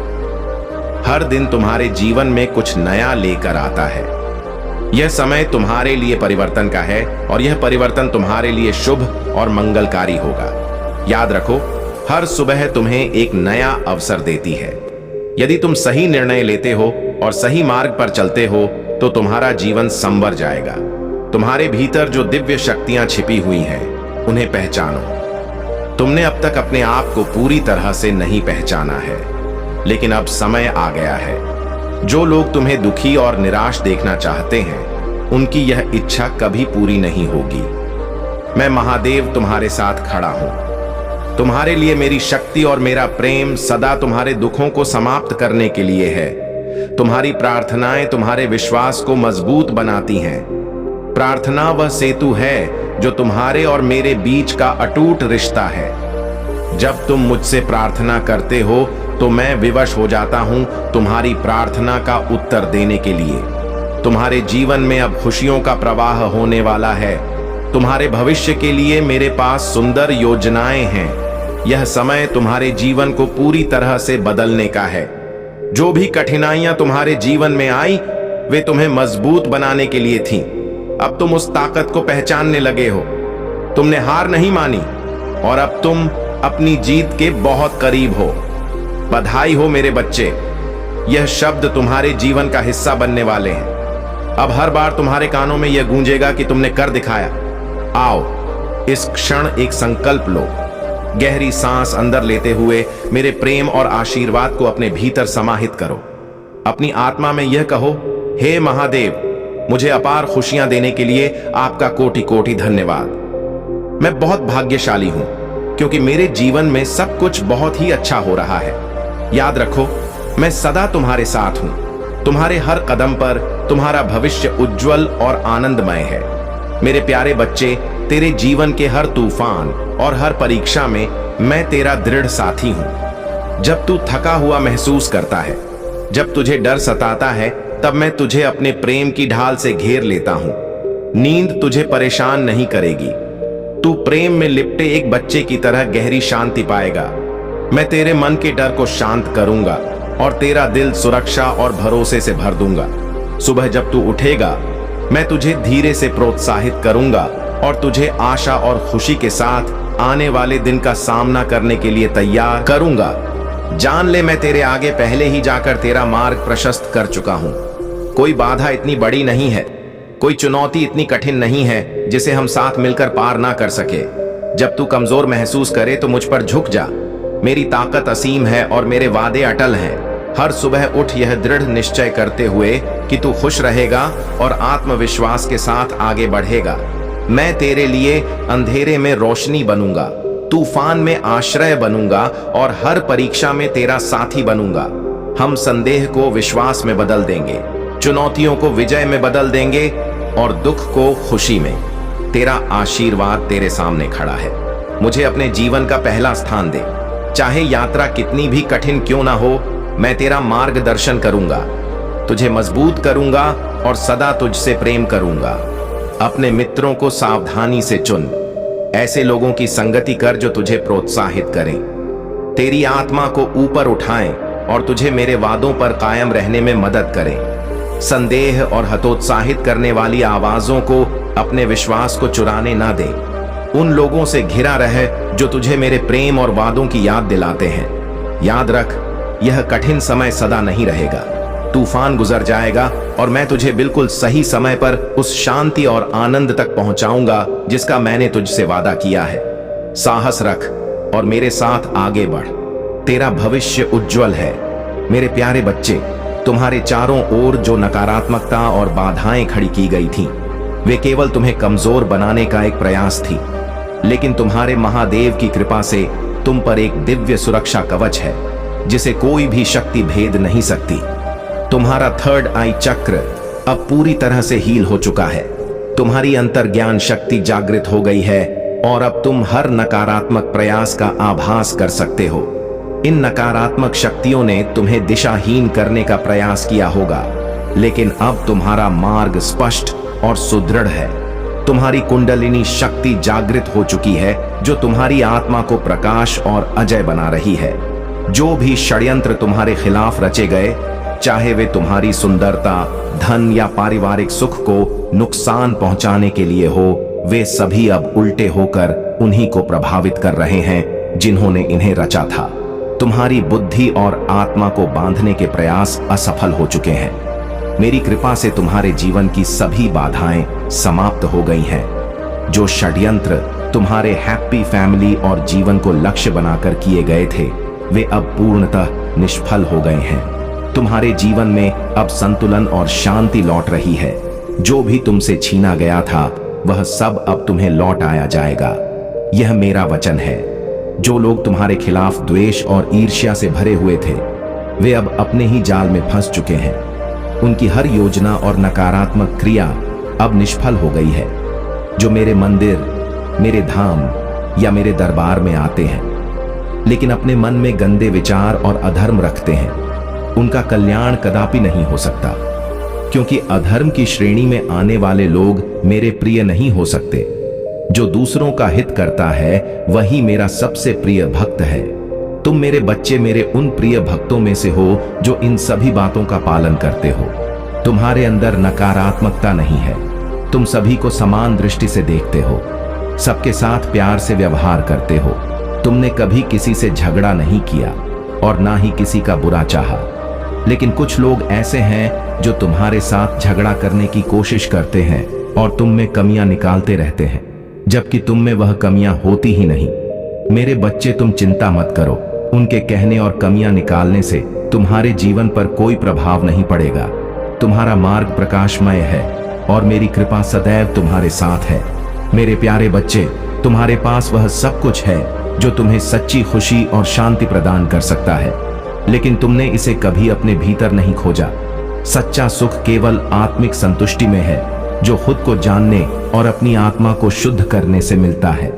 हर दिन तुम्हारे जीवन में कुछ नया लेकर आता है। यह समय तुम्हारे लिए परिवर्तन का है और यह परिवर्तन तुम्हारे लिए शुभ और मंगलकारी होगा। याद रखो, हर सुबह तुम्हें एक नया अवसर देती है। यदि तुम सही निर्णय लेते हो और सही मार्ग पर चलते हो तो तुम्हारा जीवन संवर जाएगा। तुम्हारे भीतर जो दिव्य शक्तियां छिपी हुई हैं, उन्हें पहचानो। तुमने अब तक अपने आप को पूरी तरह से नहीं पहचाना है, लेकिन अब समय आ गया है। जो लोग तुम्हें दुखी और निराश देखना चाहते हैं, उनकी यह इच्छा कभी पूरी नहीं होगी। मैं महादेव तुम्हारे साथ खड़ा हूं। तुम्हारे लिए मेरी शक्ति और मेरा प्रेम सदा तुम्हारे दुखों को समाप्त करने के लिए है। तुम्हारी प्रार्थनाएं तुम्हारे विश्वास को मजबूत बनाती हैं। प्रार्थना वह सेतु है जो तुम्हारे और मेरे बीच का अटूट रिश्ता है। जब तुम मुझसे प्रार्थना करते हो तो मैं विवश हो जाता हूं तुम्हारी प्रार्थना का उत्तर देने के लिए। तुम्हारे जीवन में अब खुशियों का प्रवाह होने वाला है। तुम्हारे भविष्य के लिए मेरे पास सुंदर योजनाएं हैं। यह समय तुम्हारे जीवन को पूरी तरह से बदलने का है। जो भी कठिनाइयां तुम्हारे जीवन में आई वे तुम्हें मजबूत बनाने के लिए थीं। अब तुम उस ताकत को पहचानने लगे हो। तुमने हार नहीं मानी और अब तुम अपनी जीत के बहुत करीब हो। बधाई हो मेरे बच्चे, यह शब्द तुम्हारे जीवन का हिस्सा बनने वाले हैं। अब हर बार तुम्हारे कानों में यह गूंजेगा कि तुमने कर दिखाया। आओ इस क्षण एक संकल्प लो। गहरी सांस अंदर लेते हुए मेरे प्रेम और आशीर्वाद को अपने भीतर समाहित करो। अपनी आत्मा में यह कहो, हे महादेव, मुझे अपार खुशियां देने के लिए आपका कोटि कोटि धन्यवाद। मैं बहुत भाग्यशाली हूं क्योंकि मेरे जीवन में सब कुछ बहुत ही अच्छा हो रहा है। याद रखो, मैं सदा तुम्हारे साथ हूं। तुम्हारे हर कदम पर तुम्हारा भविष्य उज्जवल और आनंदमय है। मेरे प्यारे बच्चे, तेरे जीवन के हर तूफान और हर परीक्षा में मैं तेरा दृढ़ साथी हूं। जब तू थका हुआ महसूस करता है, जब तुझे डर सताता है, तब मैं तुझे अपने प्रेम की ढाल से घेर लेता हूं। नींद तुझे परेशान नहीं करेगी। तू प्रेम में लिपटे एक बच्चे की तरह गहरी शांति पाएगा। मैं तेरे मन के डर को शांत करूंगा और तेरा दिल सुरक्षा और भरोसे से भर दूंगा। सुबह जब तू उठेगा, मैं तुझे धीरे से प्रोत्साहित करूंगा और तुझे आशा और खुशी के साथ आने वाले दिन का सामना करने के लिए तैयार करूंगा। जान ले, मैं तेरे आगे पहले ही जाकर तेरा मार्ग प्रशस्त कर चुका हूं। कोई बाधा इतनी बड़ी नहीं है, कोई चुनौती इतनी कठिन नहीं है जिसे हम साथ मिलकर पार ना कर सके। जब तू कमजोर महसूस करे तो मुझ पर झुक जा। मेरी ताकत असीम है और मेरे वादे अटल हैं। हर सुबह उठ यह दृढ़ निश्चय करते हुए कि तू खुश रहेगा और आत्मविश्वास के साथ आगे बढ़ेगा। मैं तेरे लिए अंधेरे में रोशनी बनूंगा, तूफान में आश्रय बनूंगा और हर परीक्षा में तेरा साथी बनूंगा। हम संदेह को विश्वास में बदल देंगे, चुनौतियों को विजय में बदल देंगे और दुख को खुशी में। तेरा आशीर्वाद तेरे सामने खड़ा है। मुझे अपने जीवन का पहला स्थान दे। चाहे यात्रा कितनी भी कठिन क्यों ना हो, मैं तेरा मार्गदर्शन करूंगा, तुझे मजबूत करूंगा और सदा तुझसे प्रेम करूंगा। अपने मित्रों को सावधानी से चुन। ऐसे लोगों की संगति कर जो तुझे प्रोत्साहित करें, तेरी आत्मा को ऊपर उठाएं और तुझे मेरे वादों पर कायम रहने में मदद करें। संदेह और हतोत्साहित करने वाली आवाजों को अपने विश्वास को चुराने ना दे। उन लोगों से घिरा रहे जो तुझे मेरे प्रेम और वादों की याद दिलाते हैं। याद रख, यह कठिन समय सदा नहीं रहेगा। तूफान गुजर जाएगा और मैं तुझे बिल्कुल सही समय पर उस शांति और आनंद तक पहुंचाऊंगा जिसका मैंने तुझसे वादा किया है। साहस रख और मेरे साथ आगे बढ़। तेरा भविष्य उज्जवल है। मेरे प्यारे बच्चे, तुम्हारे चारों ओर जो नकारात्मकता और बाधाएं खड़ी की गई थीं, वे केवल तुम्हें कमजोर बनाने का एक प्रयास थी। लेकिन तुम्हारे महादेव की कृपा से तुम पर एक दिव्य सुरक्षा कवच है जिसे कोई भी शक्ति भेद नहीं सकती। तुम्हारा थर्ड आई चक्र अब पूरी तरह से हील हो चुका है। तुम्हारी अंतर्ज्ञान शक्ति जागृत हो गई है और अब तुम हर नकारात्मक प्रयास का आभास कर सकते हो। इन नकारात्मक शक्तियों ने तुम्हें दिशाहीन करने का प्रयास किया होगा, लेकिन अब तुम्हारा मार्ग स्पष्ट और सुदृढ़ है। तुम्हारी कुंडलिनी शक्ति जागृत हो चुकी है जो तुम्हारी आत्मा को प्रकाश और अजय बना रही है। जो भी षड्यंत्र तुम्हारे खिलाफ रचे गए, चाहे वे तुम्हारी सुंदरता, धन या पारिवारिक सुख को नुकसान पहुंचाने के लिए हो, वे सभी अब उल्टे होकर उन्हीं को प्रभावित कर रहे हैं जिन्होंने इन्हें रचा था। तुम्हारी बुद्धि और आत्मा को बांधने के प्रयास असफल हो चुके हैं। मेरी कृपा से तुम्हारे जीवन की सभी बाधाएं समाप्त हो गई हैं। जो षड्यंत्र तुम्हारे हैप्पी फैमिली और जीवन को लक्ष्य बनाकर किए गए थे, वे अब पूर्णतः निष्फल हो गए हैं। तुम्हारे जीवन में अब संतुलन और शांति लौट रही है। जो भी तुमसे छीना गया था, वह सब अब तुम्हें लौट आया जाएगा। यह मेरा वचन है। जो लोग तुम्हारे खिलाफ द्वेष और ईर्ष्या से भरे हुए थे, वे अब अपने ही जाल में फंस चुके हैं। उनकी हर योजना और नकारात्मक क्रिया अब निष्फल हो गई है। जो मेरे मंदिर, मेरे धाम या मेरे दरबार में आते हैं लेकिन अपने मन में गंदे विचार और अधर्म रखते हैं, उनका कल्याण कदापि नहीं हो सकता, क्योंकि अधर्म की श्रेणी में आने वाले लोग मेरे प्रिय नहीं हो सकते। जो दूसरों का हित करता है वही मेरा सबसे प्रिय भक्त है। तुम मेरे बच्चे मेरे उन प्रिय भक्तों में से हो जो इन सभी बातों का पालन करते हो। तुम्हारे अंदर नकारात्मकता नहीं है। तुम सभी को समान दृष्टि से देखते हो, सबके साथ प्यार से व्यवहार करते हो। तुमने कभी किसी से झगड़ा नहीं किया और ना ही किसी का बुरा चाहा। लेकिन कुछ लोग ऐसे हैं जो तुम्हारे साथ झगड़ा करने की कोशिश करते हैं और तुम में कमियां निकालते रहते हैं, जबकि तुम में वह कमियां होती ही नहीं। मेरे बच्चे, तुम चिंता मत करो। उनके कहने और कमियां निकालने से तुम्हारे जीवन पर कोई प्रभाव नहीं पड़ेगा। तुम्हारा मार्ग प्रकाशमय है और मेरी कृपा सदैव तुम्हारे साथ है। मेरे प्यारे बच्चे, तुम्हारे पास वह सब कुछ है जो तुम्हें सच्ची खुशी और शांति प्रदान कर सकता है, लेकिन तुमने इसे कभी अपने भीतर नहीं खोजा। सच्चा सुख केवल आत्मिक संतुष्टि में है, जो खुद को जानने और अपनी आत्मा को शुद्ध करने से मिलता है।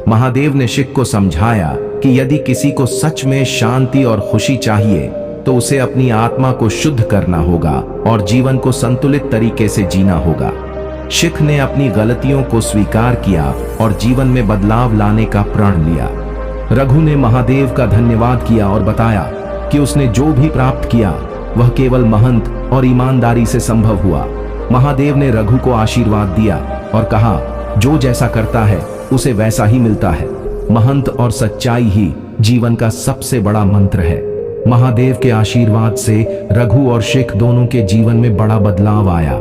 महादेव ने शिव को समझाया कि यदि किसी को सच में शांति और खुशी चाहिए तो उसे अपनी आत्मा को शुद्ध करना होगा और जीवन को संतुलित तरीके से जीना होगा। शिव ने अपनी गलतियों को स्वीकार किया और जीवन में बदलाव लाने का प्रण लिया। रघु ने महादेव का धन्यवाद किया और बताया कि उसने जो भी प्राप्त किया वह केवल महंत और ईमानदारी से संभव हुआ। महादेव ने रघु को आशीर्वाद दिया और कहा, जो जैसा करता है उसे वैसा ही मिलता है। महंत और सच्चाई ही जीवन का सबसे बड़ा मंत्र है। महादेव के आशीर्वाद से रघु और शिव दोनों के जीवन में बड़ा बदलाव आया।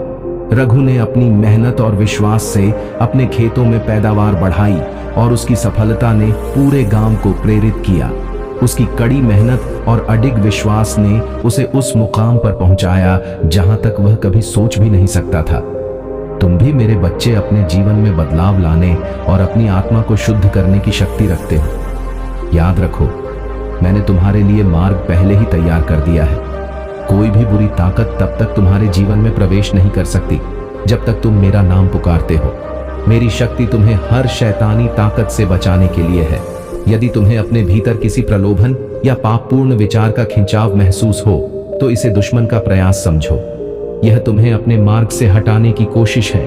रघु ने अपनी मेहनत और विश्वास से अपने खेतों में पैदावार बढ़ाई और उसकी सफलता ने पूरे गांव को प्रेरित किया। उसकी कड़ी मेहनत और अडिग विश्वास ने उसे उस मुकाम पर पहुंचाया जहां तक वह कभी सोच भी नहीं सकता था। तुम भी मेरे बच्चे अपने जीवन में बदलाव लाने और अपनी आत्मा को शुद्ध करने की शक्ति रखते हो। याद रखो, मैंने तुम्हारे लिए मार्ग पहले ही तैयार कर दिया है। कोई भी बुरी ताकत तब तक तुम्हारे जीवन में प्रवेश नहीं कर सकती जब तक तुम मेरा नाम पुकारते हो। मेरी शक्ति तुम्हें हर शैतानी ताकत से बचाने के लिए है। यदि तुम्हें अपने भीतर किसी प्रलोभन या पापपूर्ण विचार का खिंचाव महसूस हो तो इसे दुश्मन का प्रयास समझो। यह तुम्हें अपने मार्ग से हटाने की कोशिश है।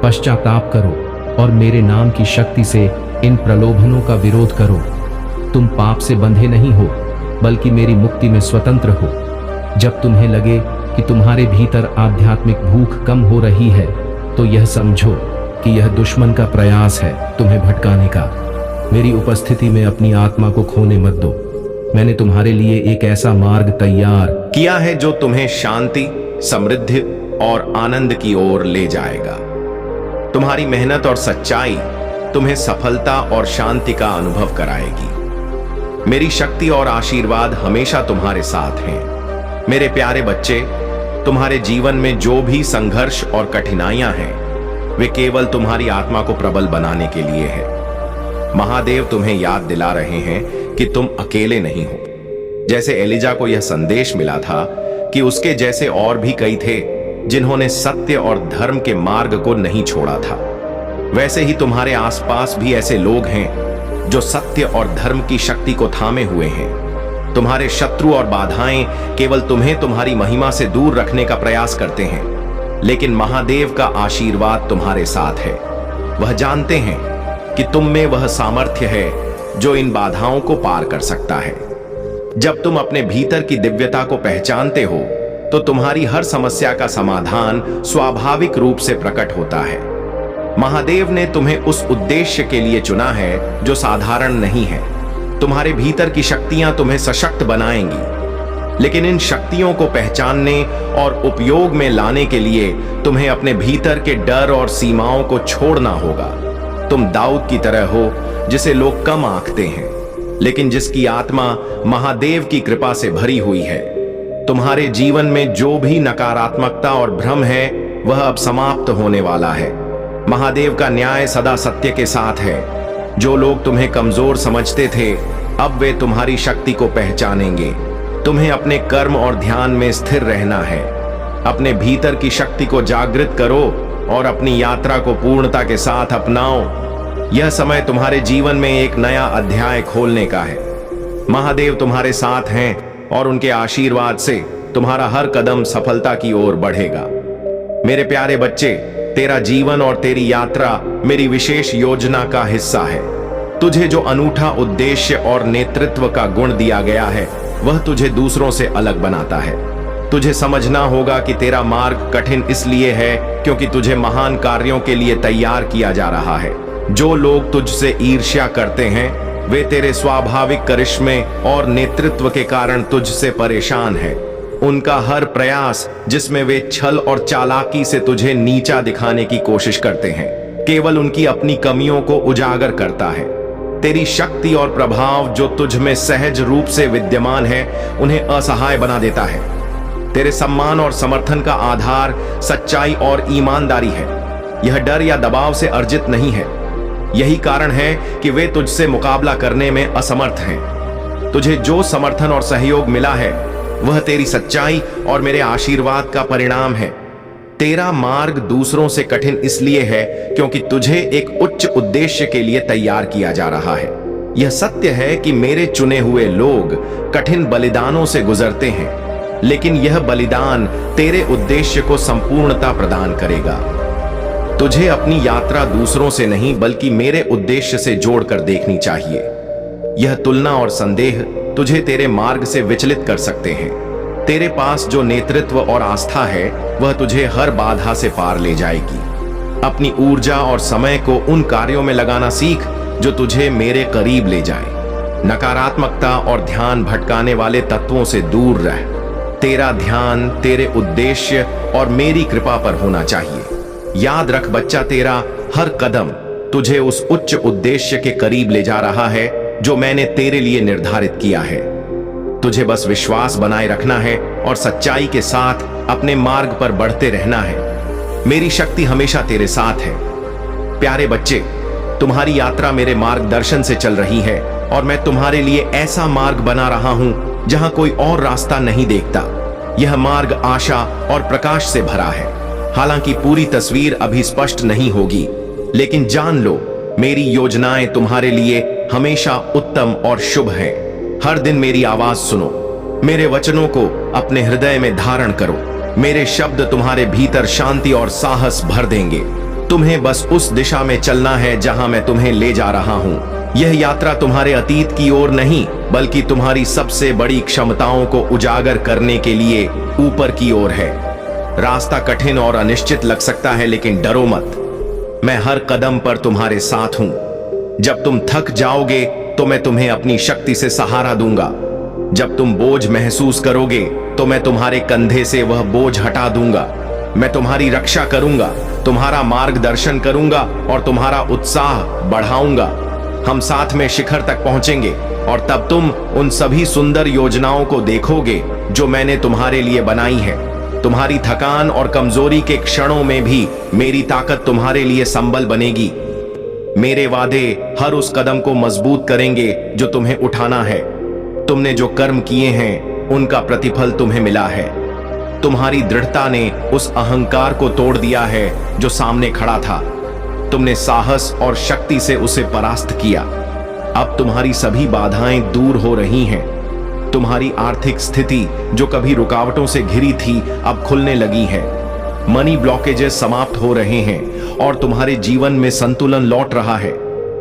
पश्चाताप करो और मेरे नाम की शक्ति से इन प्रलोभनों का विरोध करो। तुम पाप से बंधे नहीं हो, बल्कि मेरी मुक्ति में स्वतंत्र हो। जब तुम्हें लगे कि तुम्हारे भीतर आध्यात्मिक भूख कम हो रही है तो यह समझो कि यह दुश्मन का प्रयास है तुम्हें भटकाने का। मेरी उपस्थिति में अपनी आत्मा को खोने मत दो। मैंने तुम्हारे लिए एक ऐसा मार्ग तैयार किया है जो तुम्हें शांति, समृद्धि और आनंद की ओर ले जाएगा। तुम्हारी मेहनत और सच्चाई तुम्हें सफलता और शांति का अनुभव कराएगी। मेरी शक्ति और आशीर्वाद हमेशा तुम्हारे साथ हैं। मेरे प्यारे बच्चे, तुम्हारे जीवन में जो भी संघर्ष और कठिनाइयां हैं वे केवल तुम्हारी आत्मा को प्रबल बनाने के लिए है। महादेव तुम्हें याद दिला रहे हैं कि तुम अकेले नहीं हो। जैसे एलिजा को यह संदेश मिला था कि उसके जैसे और भी कई थे जिन्होंने सत्य और धर्म के मार्ग को नहीं छोड़ा था, वैसे ही तुम्हारे आसपास भी ऐसे लोग हैं जो सत्य और धर्म की शक्ति को थामे हुए हैं। तुम्हारे शत्रु और बाधाएं केवल तुम्हें तुम्हारी महिमा से दूर रखने का प्रयास करते हैं, लेकिन महादेव का आशीर्वाद तुम्हारे साथ है। वह जानते हैं कि तुम में वह सामर्थ्य है जो इन बाधाओं को पार कर सकता है। जब तुम अपने भीतर की दिव्यता को पहचानते हो तो तुम्हारी हर समस्या का समाधान स्वाभाविक रूप से प्रकट होता है। महादेव ने तुम्हें उस उद्देश्य के लिए चुना है जो साधारण नहीं है। तुम्हारे भीतर की शक्तियां तुम्हें सशक्त बनाएंगी, लेकिन इन शक्तियों को पहचानने और उपयोग में लाने के लिए तुम्हें अपने भीतर के डर और सीमाओं को छोड़ना होगा। तुम दाऊद की तरह हो जिसे लोग कम आंकते हैं, लेकिन जिसकी आत्मा महादेव की कृपा से भरी हुई है। तुम्हारे जीवन में जो भी नकारात्मकता और भ्रम है वह अब समाप्त होने वाला है। महादेव का न्याय सदा सत्य के साथ है। जो लोग तुम्हें कमजोर समझते थे अब वे तुम्हारी शक्ति को पहचानेंगे। तुम्हें अपने कर्म और ध्यान में स्थिर रहना है। अपने भीतर की शक्ति को जागृत करो और अपनी यात्रा को पूर्णता के साथ अपनाओ। यह समय तुम्हारे जीवन में एक नया अध्याय खोलने का है। महादेव तुम्हारे साथ हैं और उनके आशीर्वाद से तुम्हारा हर कदम सफलता की ओर बढ़ेगा। मेरे प्यारे बच्चे, तेरा जीवन और तेरी यात्रा मेरी विशेष योजना का हिस्सा है। तुझे जो अनूठा उद्देश्य और नेतृत्व का गुण दिया गया है वह तुझे दूसरों से अलग बनाता है। तुझे समझना होगा कि तेरा मार्ग कठिन इसलिए है क्योंकि तुझे महान कार्यों के लिए तैयार किया जा रहा है। जो लोग तुझसे ईर्ष्या करते हैं वे तेरे स्वाभाविक करिश्मे और नेतृत्व के कारण तुझसे परेशान हैं। उनका हर प्रयास जिसमें वे छल और चालाकी से तुझे नीचा दिखाने की कोशिश करते हैं केवल उनकी अपनी कमियों को उजागर करता है। तेरी शक्ति और प्रभाव जो तुझ में सहज रूप से विद्यमान है उन्हें असहाय बना देता है। तेरे सम्मान और समर्थन का आधार सच्चाई और ईमानदारी है। यह डर या दबाव से अर्जित नहीं है। यही कारण है कि वे तुझसे मुकाबला करने में असमर्थ हैं। तुझे जो समर्थन और सहयोग मिला है वह तेरी सच्चाई और मेरे आशीर्वाद का परिणाम है। तेरा मार्ग दूसरों से कठिन इसलिए है क्योंकि तुझे एक उच्च उद्देश्य के लिए तैयार किया जा रहा है। यह सत्य है कि मेरे चुने हुए लोग कठिन बलिदानों से गुजरते हैं, लेकिन यह बलिदान तेरे उद्देश्य को संपूर्णता प्रदान करेगा। तुझे अपनी यात्रा दूसरों से नहीं बल्कि मेरे उद्देश्य से जोड़कर देखनी चाहिए। यह तुलना और संदेह तुझे तेरे मार्ग से विचलित कर सकते हैं। तेरे पास जो नेतृत्व और आस्था है वह तुझे हर बाधा से पार ले जाएगी। अपनी ऊर्जा और समय को उन कार्यों में लगाना सीख जो तुझे मेरे करीब ले जाए। नकारात्मकता और ध्यान भटकाने वाले तत्वों से दूर रह। तेरा ध्यान तेरे उद्देश्य और मेरी कृपा पर होना चाहिए। याद रख बच्चा, तेरा हर कदम तुझे उस उच्च उद्देश्य के करीब ले जा रहा है जो मैंने तेरे लिए निर्धारित किया है। तुझे बस विश्वास बनाए रखना है और सच्चाई के साथ अपने मार्ग पर बढ़ते रहना है। मेरी शक्ति हमेशा तेरे साथ है। प्यारे बच्चे, तुम्हारी यात्रा मेरे मार्गदर्शन से चल रही है और मैं तुम्हारे लिए ऐसा मार्ग बना रहा हूं जहां कोई और रास्ता नहीं देखता। यह मार्ग आशा और प्रकाश से भरा है। हालांकि पूरी तस्वीर अभी स्पष्ट नहीं होगी, लेकिन जान लो मेरी योजनाएं तुम्हारे लिए हमेशा उत्तम और शुभ हैं। हर दिन मेरी आवाज सुनो, मेरे वचनों को अपने हृदय में धारण करो। मेरे शब्द तुम्हारे भीतर शांति और साहस भर देंगे। तुम्हें बस उस दिशा में चलना है जहां मैं तुम्हें ले जा रहा हूं। यह यात्रा तुम्हारे अतीत की ओर नहीं बल्कि तुम्हारी सबसे बड़ी क्षमताओं को उजागर करने के लिए ऊपर की ओर है। रास्ता कठिन और अनिश्चित लग सकता है, लेकिन डरो मत। मैं हर कदम पर तुम्हारे साथ हूं। जब तुम थक जाओगे तो मैं तुम्हें अपनी शक्ति से सहारा दूंगा। जब तुम बोझ महसूस करोगे तो मैं तुम्हारे कंधे से वह बोझ हटा दूंगा। मैं तुम्हारी रक्षा करूंगा, तुम्हारा मार्गदर्शन करूंगा और तुम्हारा उत्साह बढ़ाऊंगा। हम साथ में शिखर तक पहुंचेंगे और तब तुम उन सभी सुंदर योजनाओं को देखोगे जो मैंने तुम्हारे लिए बनाई है। तुम्हारी थकान और कमजोरी के क्षणों में भी मेरी ताकत तुम्हारे लिए संबल बनेगी। मेरे वादे हर उस कदम को मजबूत करेंगे जो तुम्हें उठाना है। तुमने जो कर्म किए हैं उनका प्रतिफल तुम्हें मिला है। तुम्हारी दृढ़ता ने उस अहंकार को तोड़ दिया है जो सामने खड़ा था। तुमने साहस और शक्ति से उसे परास्त किया। अब तुम्हारी सभी बाधाएं दूर हो रही हैं। तुम्हारी आर्थिक स्थिति जो कभी रुकावटों से घिरी थी अब खुलने लगी है। मनी ब्लॉकेजेस समाप्त हो रहे हैं और तुम्हारे जीवन में संतुलन लौट रहा है।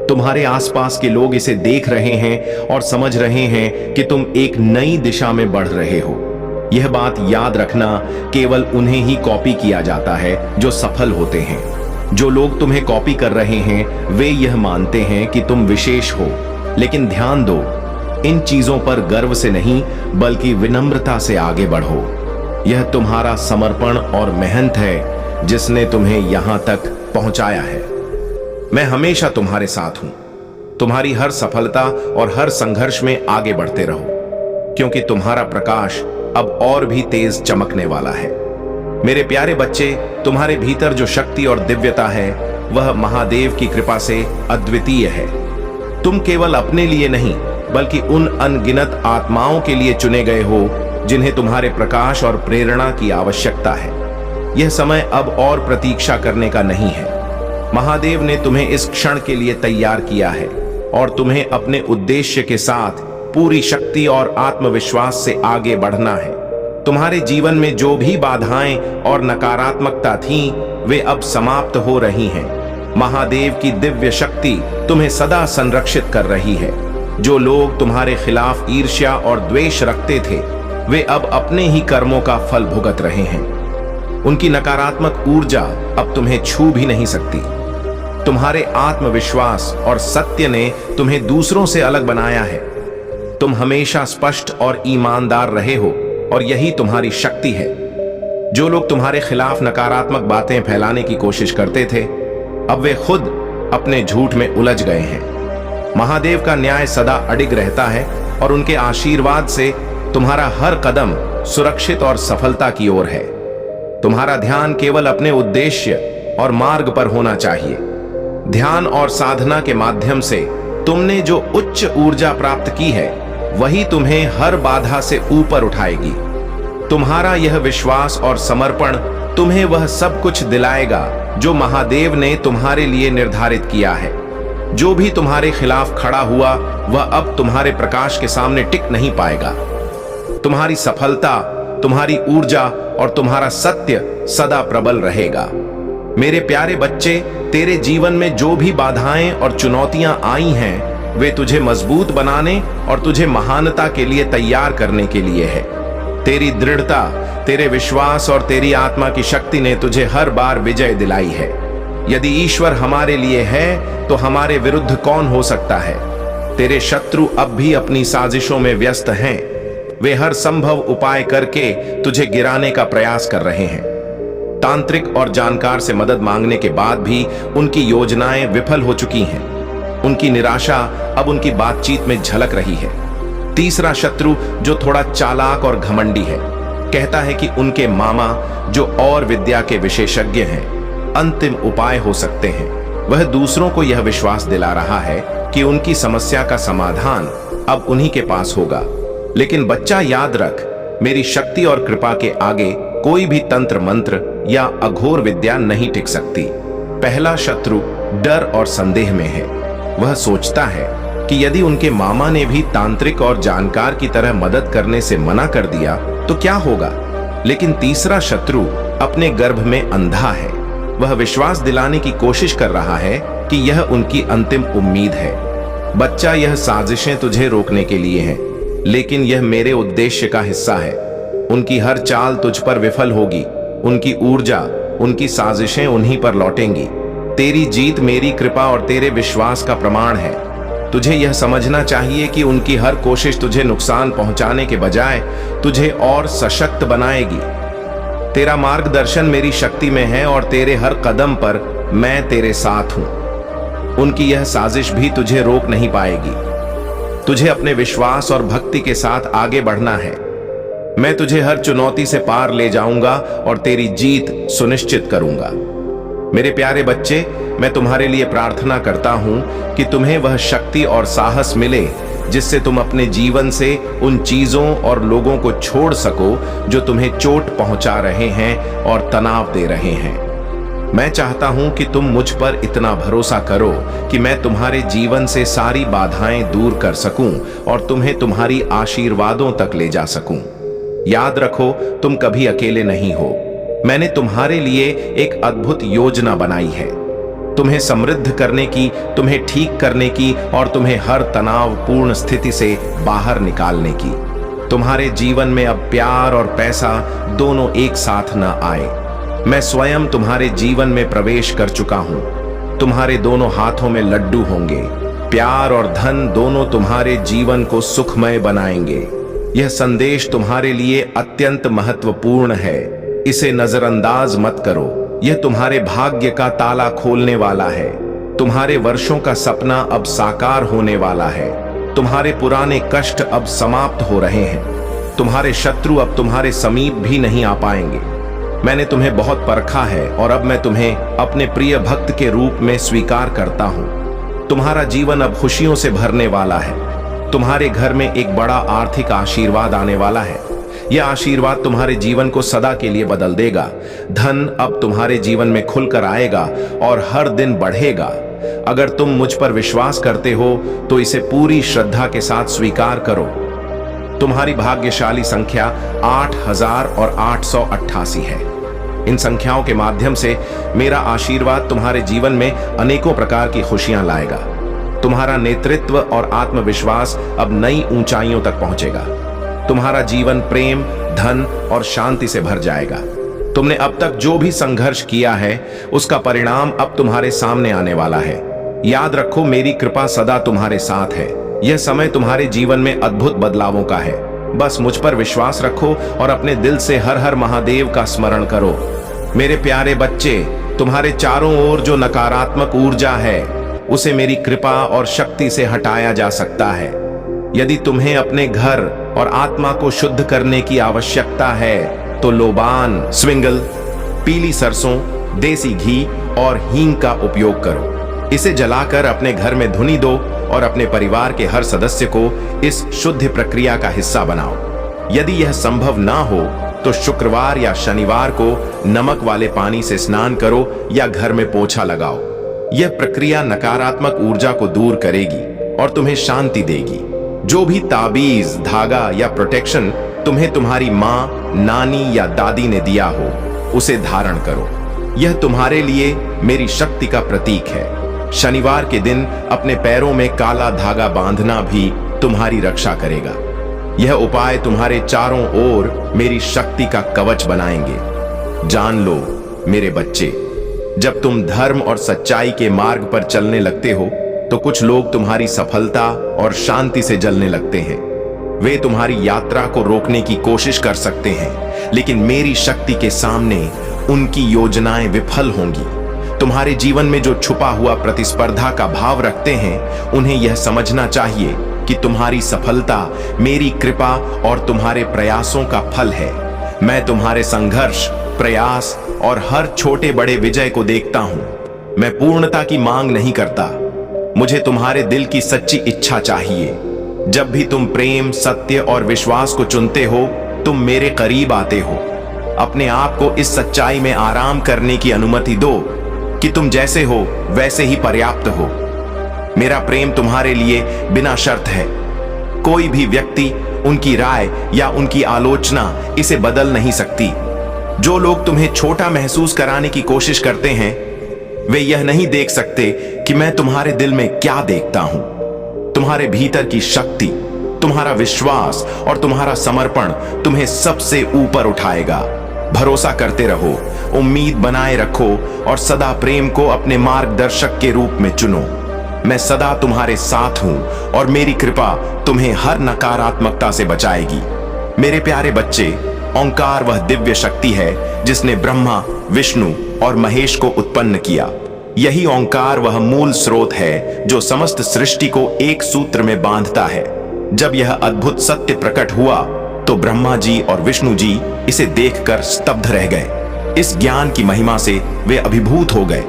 तुम्हारे आसपास के लोग इसे देख रहे हैं और समझ रहे हैं कि तुम एक नई दिशा में बढ़ रहे हो। यह बात याद रखना, केवल उन्हें ही कॉपी किया जाता है जो सफल होते हैं। जो लोग तुम्हें कॉपी कर रहे हैं वे यह मानते हैं कि तुम विशेष हो, लेकिन ध्यान दो, इन चीजों पर गर्व से नहीं बल्कि विनम्रता से आगे बढ़ो। यह तुम्हारा समर्पण और मेहनत है जिसने तुम्हें यहां तक पहुंचाया है। मैं हमेशा तुम्हारे साथ हूं। तुम्हारी हर सफलता और हर संघर्ष में आगे बढ़ते रहो, क्योंकि तुम्हारा प्रकाश अब और भी तेज चमकने वाला है। मेरे प्यारे बच्चे, तुम्हारे भीतर जो शक्ति और दिव्यता है वह महादेव की कृपा से अद्वितीय है। तुम केवल अपने लिए नहीं बल्कि उन अनगिनत आत्माओं के लिए चुने गए हो जिन्हें तुम्हारे प्रकाश और प्रेरणा की आवश्यकता है। यह समय अब और प्रतीक्षा करने का नहीं है। महादेव ने तुम्हें इस क्षण के लिए तैयार किया है और तुम्हें अपने उद्देश्य के साथ पूरी शक्ति और आत्मविश्वास से आगे बढ़ना है। तुम्हारे जीवन में जो भी बाधाएं और नकारात्मकता थीं, वे अब समाप्त हो रही हैं। महादेव की दिव्य शक्ति तुम्हें सदा संरक्षित कर रही है। जो लोग तुम्हारे खिलाफ ईर्ष्या और द्वेष रखते थे, वे अब अपने ही कर्मों का फल भुगत रहे हैं। उनकी नकारात्मक ऊर्जा अब तुम्हें छू भी नहीं सकती। तुम्हारे आत्मविश्वास और सत्य ने तुम्हें दूसरों से अलग बनाया है। तुम हमेशा स्पष्ट और ईमानदार रहे हो और यही तुम्हारी शक्ति है। जो लोग तुम्हारे खिलाफ नकारात्मक बातें फैलाने की कोशिश करते थे, अब वे खुद अपने झूठ में उलझ गए हैं। महादेव का न्याय सदा अडिग रहता है और उनके आशीर्वाद से तुम्हारा हर कदम सुरक्षित और सफलता की ओर है। तुम्हारा ध्यान केवल अपने उद्देश्य और मार्ग पर होना चाहिए। ध्यान और साधना के माध्यम से तुमने जो उच्च ऊर्जा प्राप्त की है, वही तुम्हें हर बाधा से ऊपर उठाएगी। तुम्हारा यह विश्वास और समर्पण तुम्हें वह सब कुछ दिलाएगा जो महादेव ने तुम्हारे लिए निर्धारित किया है। जो भी तुम्हारे खिलाफ खड़ा हुआ, वह अब तुम्हारे प्रकाश के सामने टिक नहीं पाएगा। तुम्हारी सफलता, तुम्हारी ऊर्जा और तुम्हारा सत्य सदा प्रबल रहेगा। मेरे प्यारे बच्चे, तेरे जीवन में जो भी बाधाएं और चुनौतियां आई हैं, वे तुझे मजबूत बनाने और तुझे महानता के लिए तैयार करने के लिए है। तेरी दृढ़ता, तेरे विश्वास और तेरी आत्मा की शक्ति ने तुझे हर बार विजय दिलाई है। यदि ईश्वर हमारे लिए है, तो हमारे विरुद्ध कौन हो सकता है। तेरे शत्रु अब भी अपनी साजिशों में व्यस्त हैं। वे हर संभव उपाय करके तुझे गिराने का प्रयास कर रहे हैं। तांत्रिक और जानकार से मदद मांगने के बाद भी उनकी योजनाएं विफल हो चुकी हैं। उनकी निराशा अब उनकी बातचीत में झलक रही है। तीसरा शत्रु, जो थोड़ा चालाक और घमंडी है, कहता है कि उनके मामा, जो और विद्या के विशेषज्ञ हैं, अंतिम उपाय हो सकते हैं। वह दूसरों को यह विश्वास दिला रहा है कि उनकी समस्या का समाधान अब उन्हीं के पास होगा। लेकिन बच्चा, याद रख, मेरी शक्ति और कृपा के आगे कोई भी तंत्र मंत्र या अघोर विद्या नहीं टिक सकती। पहला शत्रु डर और संदेह में है। वह सोचता है कि यदि उनके मामा ने भी तांत्रिक और जानकार की तरह मदद करने से मना कर दिया तो क्या होगा। लेकिन तीसरा शत्रु अपने गर्भ में अंधा है। वह विश्वास दिलाने की कोशिश कर रहा है कि यह उनकी अंतिम उम्मीद है। बच्चा, यह साजिशें तुझे रोकने के लिए हैं, लेकिन यह मेरे उद्देश्य का हिस्सा है। उनकी हर चाल तुझ पर विफल होगी। उनकी ऊर्जा, उनकी साजिशें उन्हीं पर लौटेंगी। तेरी जीत मेरी कृपा और तेरे विश्वास का प्रमाण है। तुझे यह समझना चाहिए कि उनकी हर कोशिश तुझे नुकसान पहुंचाने के बजाय तुझे और सशक्त बनाएगी। तेरा मार्गदर्शन मेरी शक्ति में है और तेरे हर कदम पर मैं तेरे साथ हूं। उनकी यह साजिश भी तुझे रोक नहीं पाएगी। तुझे अपने विश्वास और भक्ति के साथ आगे बढ़ना है। मैं तुझे हर चुनौती से पार ले जाऊंगा और तेरी जीत सुनिश्चित करूंगा। मेरे प्यारे बच्चे, मैं तुम्हारे लिए प्रार्थना करता हूं कि तुम्हें वह शक्ति और साहस मिले जिससे तुम अपने जीवन से उन चीजों और लोगों को छोड़ सको जो तुम्हें चोट पहुंचा रहे हैं और तनाव दे रहे हैं। मैं चाहता हूं कि तुम मुझ पर इतना भरोसा करो कि मैं तुम्हारे जीवन से सारी बाधाएं दूर कर सकूं और तुम्हें तुम्हारी आशीर्वादों तक ले जा सकूं। याद रखो, तुम कभी अकेले नहीं हो। मैंने तुम्हारे लिए एक अद्भुत योजना बनाई है, तुम्हें समृद्ध करने की, तुम्हें ठीक करने की और तुम्हें हर तनावपूर्ण स्थिति से बाहर निकालने की। तुम्हारे जीवन में अब प्यार और पैसा दोनों एक साथ न आए। मैं स्वयं तुम्हारे जीवन में प्रवेश कर चुका हूं। तुम्हारे दोनों हाथों में लड्डू होंगे। प्यार और धन दोनों तुम्हारे जीवन को सुखमय बनाएंगे। यह संदेश तुम्हारे लिए अत्यंत महत्वपूर्ण है। इसे नजरअंदाज मत करो। यह तुम्हारे भाग्य का ताला खोलने वाला है। तुम्हारे वर्षों का सपना अब साकार होने वाला है। तुम्हारे पुराने कष्ट अब समाप्त हो रहे हैं। तुम्हारे शत्रु अब तुम्हारे समीप भी नहीं आ पाएंगे। मैंने तुम्हें बहुत परखा है और अब मैं तुम्हें अपने प्रिय भक्त के रूप में स्वीकार करता हूं। तुम्हारा जीवन अब खुशियों से भरने वाला है। तुम्हारे घर में एक बड़ा आर्थिक आशीर्वाद आने वाला है। यह आशीर्वाद तुम्हारे जीवन को सदा के लिए बदल देगा। धन अब तुम्हारे जीवन में खुलकर आएगा और हर दिन बढ़ेगा। अगर तुम मुझ पर विश्वास करते हो तो इसे पूरी श्रद्धा के साथ स्वीकार करो। तुम्हारी भाग्यशाली संख्या 8,888 है। इन संख्याओं के माध्यम से मेरा आशीर्वाद तुम्हारे जीवन में अनेकों प्रकार की खुशियां लाएगा। तुम्हारा नेतृत्व और आत्मविश्वास अब नई ऊंचाइयों तक पहुंचेगा। तुम्हारा जीवन प्रेम, धन और शांति से भर जाएगा। तुमने अब तक जो भी संघर्ष किया है उसका परिणाम अब तुम्हारे सामने आने वाला है। याद रखो, मेरी कृपा सदा तुम्हारे साथ है। यह समय तुम्हारे जीवन में अद्भुत बदलावों का है। बस मुझ पर विश्वास रखो और अपने दिल से हर हर महादेव का स्मरण करो। मेरे प्यारे बच्चे, तुम्हारे चारों ओर जो नकारात्मक ऊर्जा है उसे मेरी कृपा और शक्ति से हटाया जा सकता है। यदि तुम्हें अपने घर और आत्मा को शुद्ध करने की आवश्यकता है तो लोबान, स्विंगल, पीली सरसों, देसी घी और हींग का उपयोग करो। इसे जलाकर अपने घर में धुनी दो और अपने परिवार के हर सदस्य को इस शुद्ध प्रक्रिया का हिस्सा बनाओ। यदि यह संभव ना हो तो शुक्रवार या शनिवार को नमक वाले पानी से स्नान करो या घर में पोछा लगाओ। यह प्रक्रिया नकारात्मक ऊर्जा को दूर करेगी और तुम्हें शांति देगी। जो भी ताबीज, धागा या प्रोटेक्शन तुम्हें तुम्हारी माँ, नानी या दादी ने दिया हो उसे धारण करो। यह तुम्हारे लिए मेरी शक्ति का प्रतीक है। शनिवार के दिन अपने पैरों में काला धागा बांधना भी तुम्हारी रक्षा करेगा। यह उपाय तुम्हारे चारों ओर मेरी शक्ति का कवच बनाएंगे। जान लो मेरे बच्चे, जब तुम धर्म और सच्चाई के मार्ग पर चलने लगते हो तो कुछ लोग तुम्हारी सफलता और शांति से जलने लगते हैं। वे तुम्हारी यात्रा को रोकने की कोशिश कर सकते हैं, लेकिन मेरी शक्ति के सामने उनकी योजनाएं विफल होंगी। तुम्हारे जीवन में जो छुपा हुआ प्रतिस्पर्धा का भाव रखते हैं, उन्हें यह समझना चाहिए कि तुम्हारी सफलता मेरी कृपा और तुम्हारे प्रयासों का फल है। मैं तुम्हारे संघर्ष, प्रयास और हर छोटे बड़े विजय को देखता हूं। मैं पूर्णता की मांग नहीं करता, मुझे तुम्हारे दिल की सच्ची इच्छा चाहिए। जब भी तुम प्रेम, सत्य और विश्वास को चुनते हो, तुम मेरे करीब आते हो। अपने आप को इस सच्चाई में आराम करने की अनुमति दो कि तुम जैसे हो वैसे ही पर्याप्त हो। मेरा प्रेम तुम्हारे लिए बिना शर्त है। कोई भी व्यक्ति, उनकी राय या उनकी आलोचना इसे बदल नहीं सकती। जो लोग तुम्हें छोटा महसूस कराने की कोशिश करते हैं, वे यह नहीं देख सकते कि मैं तुम्हारे दिल में क्या देखता हूं। तुम्हारे भीतर की शक्ति, तुम्हारा विश्वास और तुम्हारा समर्पण तुम्हें सबसे ऊपर उठाएगा। भरोसा करते रहो, उम्मीद बनाए रखो और सदा प्रेम को अपने मार्गदर्शक के रूप में चुनो। मैं सदा तुम्हारे साथ हूं और मेरी कृपा तुम्हें हर नकारात्मकता से बचाएगी। मेरे प्यारे बच्चे, ओंकार वह दिव्य शक्ति है जिसने ब्रह्मा, विष्णु और महेश को उत्पन्न किया। यही ओंकार वह मूल स्रोत है जो समस्त सृष्टि को एक सूत्र में बांधता है। जब यह अद्भुत सत्य प्रकट हुआ तो ब्रह्मा जी और विष्णु जी इसे देखकर स्तब्ध रह गए। इस ज्ञान की महिमा से वे अभिभूत हो गए।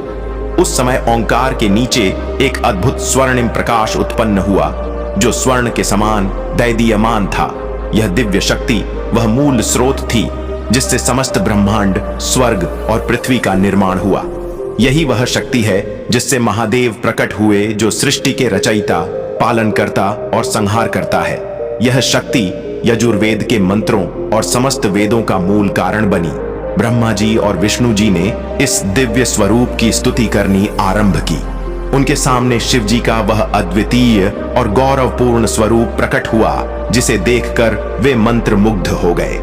उस समय ओंकार के नीचे एक अद्भुत स्वर्णिम प्रकाश उत्पन्न हुआ जो स्वर्ण के समान दैदीयमान था। यह दिव्य शक्ति वह मूल स्रोत थी जिससे समस्त ब्रह्मांड, स्वर्ग और पृथ्वी का निर्माण हुआ। यही वह शक्ति है जिससे महादेव प्रकट हुए, जो सृष्टि के रचयिता, पालनकर्ता और संहार करता है। यह शक्ति यजुर्वेद के मंत्रों और समस्त वेदों का मूल कारण बनी। ब्रह्मा जी और विष्णु जी ने इस दिव्य स्वरूप की स्तुति करनी आरंभ की। उनके सामने शिव जी का वह अद्वितीय और गौरवपूर्ण स्वरूप प्रकट हुआ जिसे देखकर वे मंत्र मुग्ध हो गए।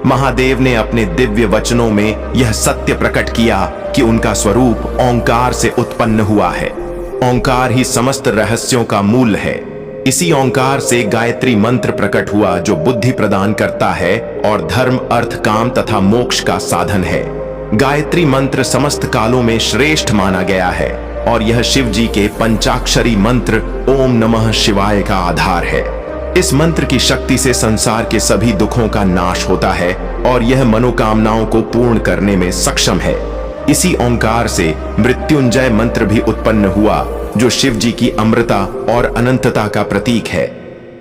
महादेव ने अपने दिव्य वचनों में यह सत्य प्रकट किया कि उनका स्वरूप ओंकार से उत्पन्न हुआ है। ओंकार ही समस्त रहस्यों का मूल है। इसी ओंकार से गायत्री मंत्र प्रकट हुआ जो बुद्धि प्रदान करता है और धर्म, अर्थ, काम तथा मोक्ष का साधन है। गायत्री मंत्र समस्त कालों में श्रेष्ठ माना गया है और यह शिव जी के पंचाक्षरी मंत्र ओम नमः शिवाय का आधार है। इस मंत्र की शक्ति से संसार के सभी दुखों का नाश होता है और यह मनोकामनाओं को पूर्ण करने में सक्षम है। इसी ओंकार से मृत्युंजय मंत्र भी उत्पन्न हुआ जो शिव जी की अमृता और अनंतता का प्रतीक है।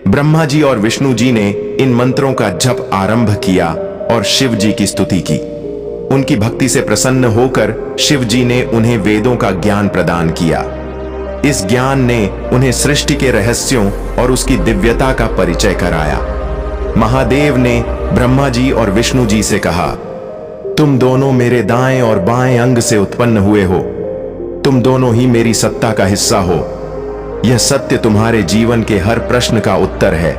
ब्रह्मा जी और विष्णु जी ने इन मंत्रों का जप आरंभ किया और शिव जी की स्तुति की। उनकी भक्ति से प्रसन्न होकर शिव जी ने उन्हें वेदों का ज्ञान प्रदान किया। इस ज्ञान ने उन्हें सृष्टि के रहस्यों और उसकी दिव्यता का परिचय कराया। महादेव ने ब्रह्मा जी और विष्णु जी से कहा, तुम दोनों मेरे दाएं और बाएं अंग से उत्पन्न हुए हो। तुम दोनों ही मेरी सत्ता का हिस्सा हो। यह सत्य तुम्हारे जीवन के हर प्रश्न का उत्तर है।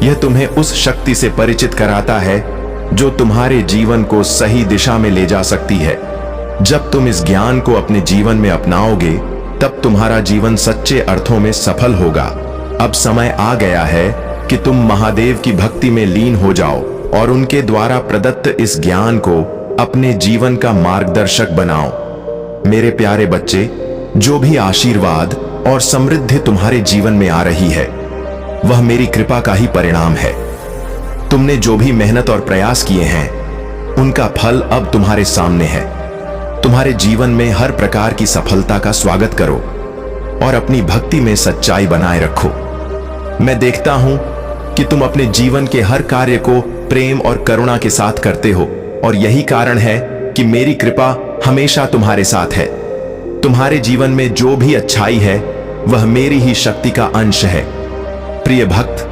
यह तुम्हें उस शक्ति से परिचित कराता है जो तुम्हारे जीवन को सही दिशा में ले जा सकती है। जब तुम इस ज्ञान को अपने जीवन में अपनाओगे, तब तुम्हारा जीवन सच्चे अर्थों में सफल होगा। अब समय आ गया है कि तुम महादेव की भक्ति में लीन हो जाओ और उनके द्वारा प्रदत्त इस ज्ञान को अपने जीवन का मार्गदर्शक बनाओ। मेरे प्यारे बच्चे, जो भी आशीर्वाद और समृद्धि तुम्हारे जीवन में आ रही है, वह मेरी कृपा का ही परिणाम है। तुमने जो भी मेहनत और प्रयास किए हैं, उनका फल अब तुम्हारे सामने है। तुम्हारे जीवन में हर प्रकार की सफलता का स्वागत करो और अपनी भक्ति में सच्चाई बनाए रखो। मैं देखता हूं कि तुम अपने जीवन के हर कार्य को प्रेम और करुणा के साथ करते हो, और यही कारण है कि मेरी कृपा हमेशा तुम्हारे साथ है। तुम्हारे जीवन में जो भी अच्छाई है, वह मेरी ही शक्ति का अंश है। प्रिय भक्त,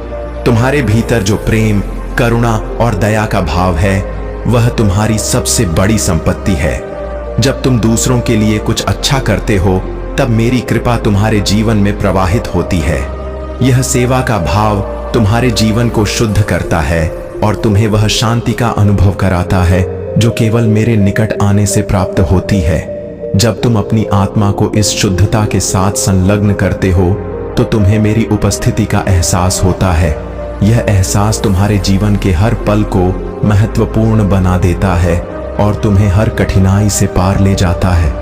तुम्हारे भीतर जो प्रेम, करुणा और दया का भाव है, वह तुम्हारी सबसे बड़ी संपत्ति है। जब तुम दूसरों के लिए कुछ अच्छा करते हो, तब मेरी कृपा तुम्हारे जीवन में प्रवाहित होती है। यह सेवा का भाव तुम्हारे जीवन को शुद्ध करता है और तुम्हें वह शांति का अनुभव कराता है जो केवल मेरे निकट आने से प्राप्त होती है। जब तुम अपनी आत्मा को इस शुद्धता के साथ संलग्न करते हो, तो तुम्हें मेरी उपस्थिति का एहसास होता है। यह एहसास तुम्हारे जीवन के हर पल को महत्वपूर्ण बना देता है और तुम्हें हर कठिनाई से पार ले जाता है।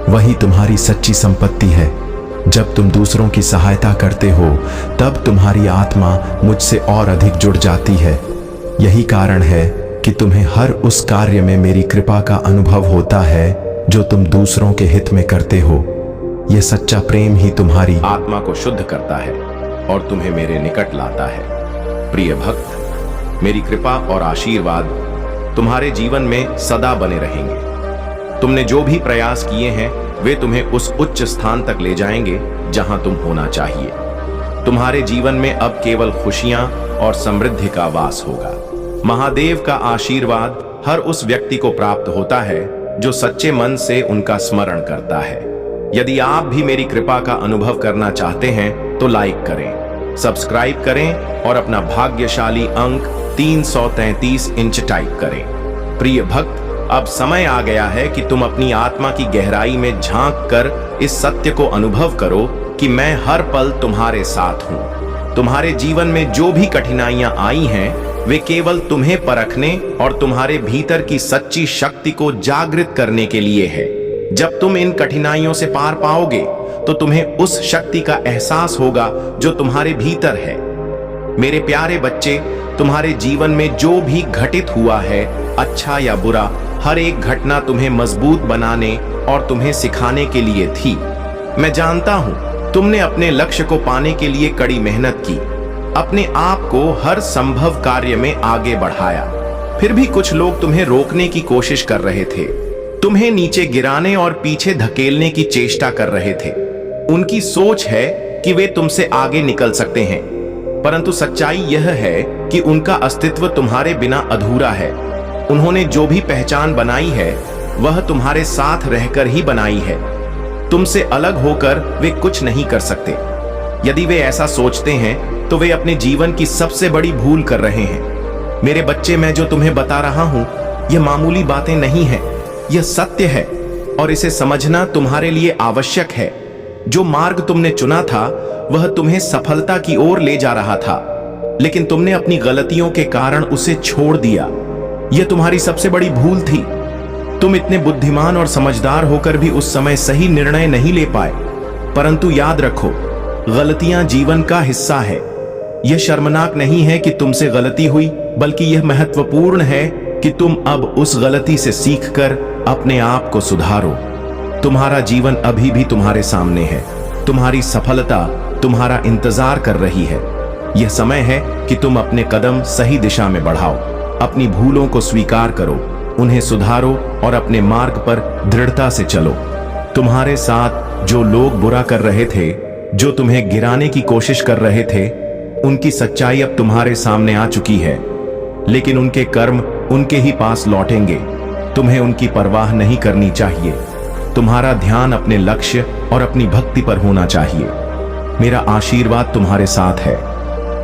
वही तुम्हारी सच्ची संपत्ति है। जब तुम दूसरों की सहायता करते हो, तब तुम्हारी आत्मा मुझसे और अधिक जुड़ जाती है। यही कारण है कि तुम्हें हर उस कार्य में मेरी कृपा का अनुभव होता है जो तुम दूसरों के हित में करते हो। यह सच्चा प्रेम ही तुम्हारी आत्मा को शुद्ध करता है और तुम्हें मेरे निकट लाता है। प्रिय भक्त, मेरी कृपा और आशीर्वाद तुम्हारे जीवन में सदा बने रहेंगे। तुमने जो भी प्रयास किए हैं, वे तुम्हें उस उच्च स्थान तक ले जाएंगे जहां तुम होना चाहिए। तुम्हारे जीवन में अब केवल खुशियां और समृद्धि का वास होगा। महादेव का आशीर्वाद हर उस व्यक्ति को प्राप्त होता है जो सच्चे मन से उनका स्मरण करता है। यदि आप भी मेरी कृपा का अनुभव करना चाहते हैं, तो लाइक करें, सब्सक्राइब करें और अपना भाग्यशाली अंक 333 इंच टाइप करें। प्रिय भक्त, अब समय आ गया है कि तुम अपनी आत्मा की गहराई में झांक कर इस सत्य को अनुभव करो कि मैं हर पल तुम्हारे साथ हूं। तुम्हारे जीवन में जो भी कठिनाइयां आई हैं, वे केवल तुम्हें परखने और तुम्हारे भीतर की सच्ची शक्ति को जागृत करने के लिए है। जब तुम इन कठिनाइयों से पार पाओगे, तो तुम्हें उस शक्ति का एहसास होगा जो तुम्हारे भीतर है। मेरे प्यारे बच्चे, तुम्हारे जीवन में जो भी घटित हुआ है, अच्छा या बुरा, हर एक घटना तुम्हें मजबूत बनाने और तुम्हें सिखाने के लिए थी। मैं जानता हूं तुमने अपने लक्ष्य को पाने के लिए कड़ी मेहनत की, अपने आप को हर संभव कार्य में आगे बढ़ाया। फिर भी कुछ लोग तुम्हें रोकने की कोशिश कर रहे थे, तुम्हें नीचे गिराने और पीछे धकेलने की चेष्टा कर रहे थे। उनकी सोच है कि वे तुमसे आगे निकल सकते हैं, परंतु सच्चाई यह है कि उनका अस्तित्व तुम्हारे बिना अधूरा है। उन्होंने जो भी पहचान बनाई है, वह तुम्हारे साथ रहकर ही बनाई है। तुमसे अलग होकर वे कुछ नहीं कर सकते। यदि वे ऐसा सोचते हैं, तो वे अपने जीवन की सबसे बड़ी भूल कर रहे हैं। मेरे बच्चे, मैं जो तुम्हें बता रहा हूं, यह मामूली बातें नहीं है, यह सत्य है और इसे समझना तुम्हारे लिए आवश्यक है। जो मार्ग तुमने चुना था, वह तुम्हें सफलता की ओर ले जा रहा था, लेकिन तुमने अपनी गलतियों के कारण उसे छोड़ दिया। यह तुम्हारी सबसे बड़ी भूल थी। तुम इतने बुद्धिमान और समझदार होकर भी उस समय सही निर्णय नहीं ले पाए। परंतु याद रखो, गलतियां जीवन का हिस्सा है। यह शर्मनाक नहीं है कि तुमसे गलती हुई, बल्कि यह महत्वपूर्ण है कि तुम अब उस गलती से सीखकर अपने आप को सुधारो। तुम्हारा जीवन अभी भी तुम्हारे सामने है। तुम्हारी सफलता तुम्हारा इंतजार कर रही है। यह समय है कि तुम अपने कदम सही दिशा में बढ़ाओ। अपनी भूलों को स्वीकार करो, उन्हें सुधारो और अपने मार्ग पर दृढ़ता से चलो। तुम्हारे साथ जो लोग बुरा कर रहे थे, जो तुम्हें गिराने की कोशिश कर रहे थे, उनकी सच्चाई अब तुम्हारे सामने आ चुकी है, लेकिन उनके कर्म उनके ही पास लौटेंगे। तुम्हें उनकी परवाह नहीं करनी चाहिए। तुम्हारा ध्यान अपने लक्ष्य और अपनी भक्ति पर होना चाहिए। मेरा आशीर्वाद तुम्हारे साथ है।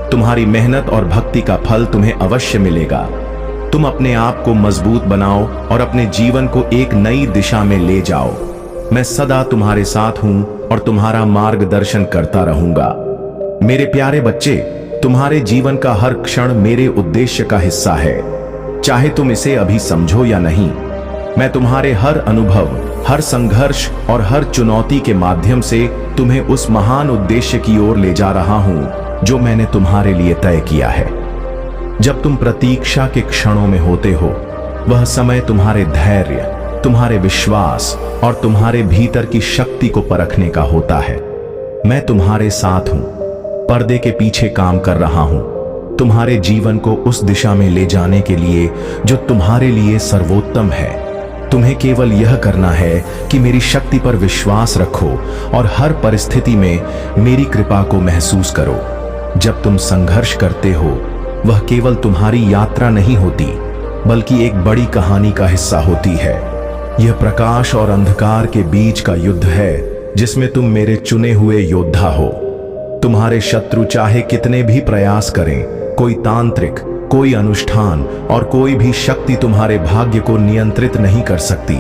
तुम्हारी मेहनत और भक्ति का फल तुम्हें अवश्य मिलेगा। तुम अपने आप को मजबूत बनाओ और अपने जीवन को एक नई दिशा में ले जाओ। मैं सदा तुम्हारे साथ हूं और तुम्हारा मार्गदर्शन करता रहूंगा। मेरे प्यारे बच्चे, तुम्हारे जीवन का हर क्षण मेरे उद्देश्य का हिस्सा है, चाहे तुम इसे अभी समझो या नहीं। मैं तुम्हारे हर अनुभव, हर संघर्ष और हर चुनौती के माध्यम से तुम्हें उस महान उद्देश्य की ओर ले जा रहा हूं जो मैंने तुम्हारे लिए तय किया है। जब तुम प्रतीक्षा के क्षणों में होते हो, वह समय तुम्हारे धैर्य, तुम्हारे विश्वास और तुम्हारे भीतर की शक्ति को परखने का होता है। मैं तुम्हारे साथ हूं, पर्दे के पीछे काम कर रहा हूं, तुम्हारे जीवन को उस दिशा में ले जाने के लिए जो तुम्हारे लिए सर्वोत्तम है। तुम्हें केवल यह करना है कि मेरी शक्ति पर विश्वास रखो और हर परिस्थिति में मेरी कृपा को महसूस करो। जब तुम संघर्ष करते हो, वह केवल तुम्हारी यात्रा नहीं होती, बल्कि एक बड़ी कहानी का हिस्सा होती है। यह प्रकाश और अंधकार के बीच का युद्ध है जिसमें तुम मेरे चुने हुए योद्धा हो। तुम्हारे शत्रु चाहे कितने भी प्रयास करें, कोई तांत्रिक, कोई अनुष्ठान और कोई भी शक्ति तुम्हारे भाग्य को नियंत्रित नहीं कर सकती।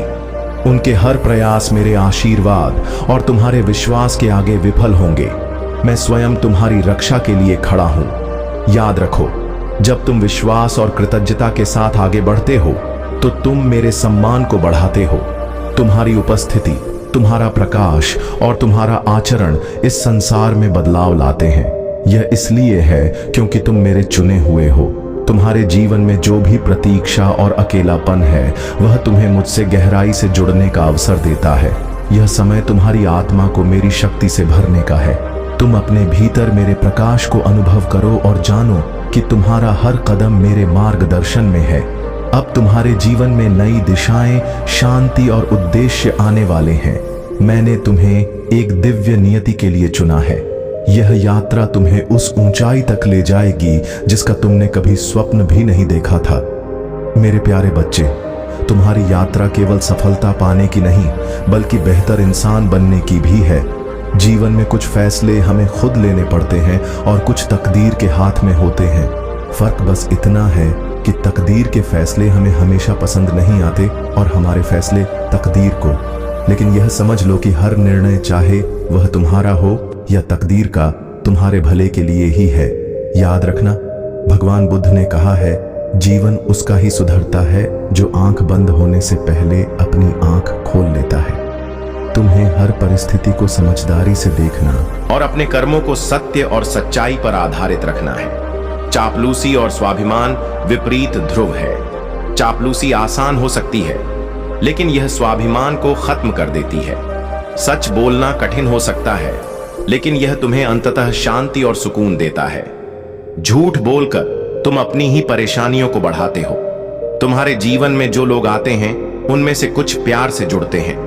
उनके हर प्रयास मेरे आशीर्वाद और तुम्हारे विश्वास के आगे विफल होंगे। मैं स्वयं तुम्हारी रक्षा के लिए खड़ा हूं। याद रखो, जब तुम विश्वास और कृतज्ञता के साथ आगे बढ़ते हो तो तुम मेरे सम्मान को बढ़ाते हो। तुम्हारी उपस्थिति, तुम्हारा प्रकाश और तुम्हारा आचरण इस संसार में बदलाव लाते हैं। यह इसलिए है क्योंकि तुम मेरे चुने हुए हो। तुम्हारे जीवन में जो भी प्रतीक्षा और अकेलापन है, वह तुम्हें मुझसे गहराई से जुड़ने का अवसर देता है। यह समय तुम्हारी आत्मा को मेरी शक्ति से भरने का है। तुम अपने भीतर मेरे प्रकाश को अनुभव करो और जानो कि तुम्हारा हर कदम मेरे मार्गदर्शन में है। अब तुम्हारे जीवन में नई दिशाएं, शांति और उद्देश्य आने वाले हैं। मैंने तुम्हें एक दिव्य नियति के लिए चुना है। यह यात्रा तुम्हें उस ऊंचाई तक ले जाएगी जिसका तुमने कभी स्वप्न भी नहीं देखा था। मेरे प्यारे बच्चे, तुम्हारी यात्रा केवल सफलता पाने की नहीं, बल्कि बेहतर इंसान बनने की भी है। जीवन में कुछ फैसले हमें खुद लेने पड़ते हैं और कुछ तकदीर के हाथ में होते हैं। फर्क बस इतना है कि तकदीर के फैसले हमें हमेशा पसंद नहीं आते और हमारे फैसले तकदीर को। लेकिन यह समझ लो कि हर निर्णय, चाहे वह तुम्हारा हो या तकदीर का, तुम्हारे भले के लिए ही है। याद रखना, भगवान बुद्ध ने कहा है, जीवन उसका ही सुधरता है जो आंख बंद होने से पहले अपनी आंख खोल लेता है। तुम्हें हर परिस्थिति को समझदारी से देखना और अपने कर्मों को सत्य और सच्चाई पर आधारित रखना है। चापलूसी और स्वाभिमान विपरीत ध्रुव है। चापलूसी आसान हो सकती है, लेकिन यह स्वाभिमान को खत्म कर देती है। सच बोलना कठिन हो सकता है, लेकिन यह तुम्हें अंततः शांति और सुकून देता है। झूठ बोलकर तुम अपनी ही परेशानियों को बढ़ाते हो। तुम्हारे जीवन में जो लोग आते हैं, उनमें से कुछ प्यार से जुड़ते हैं,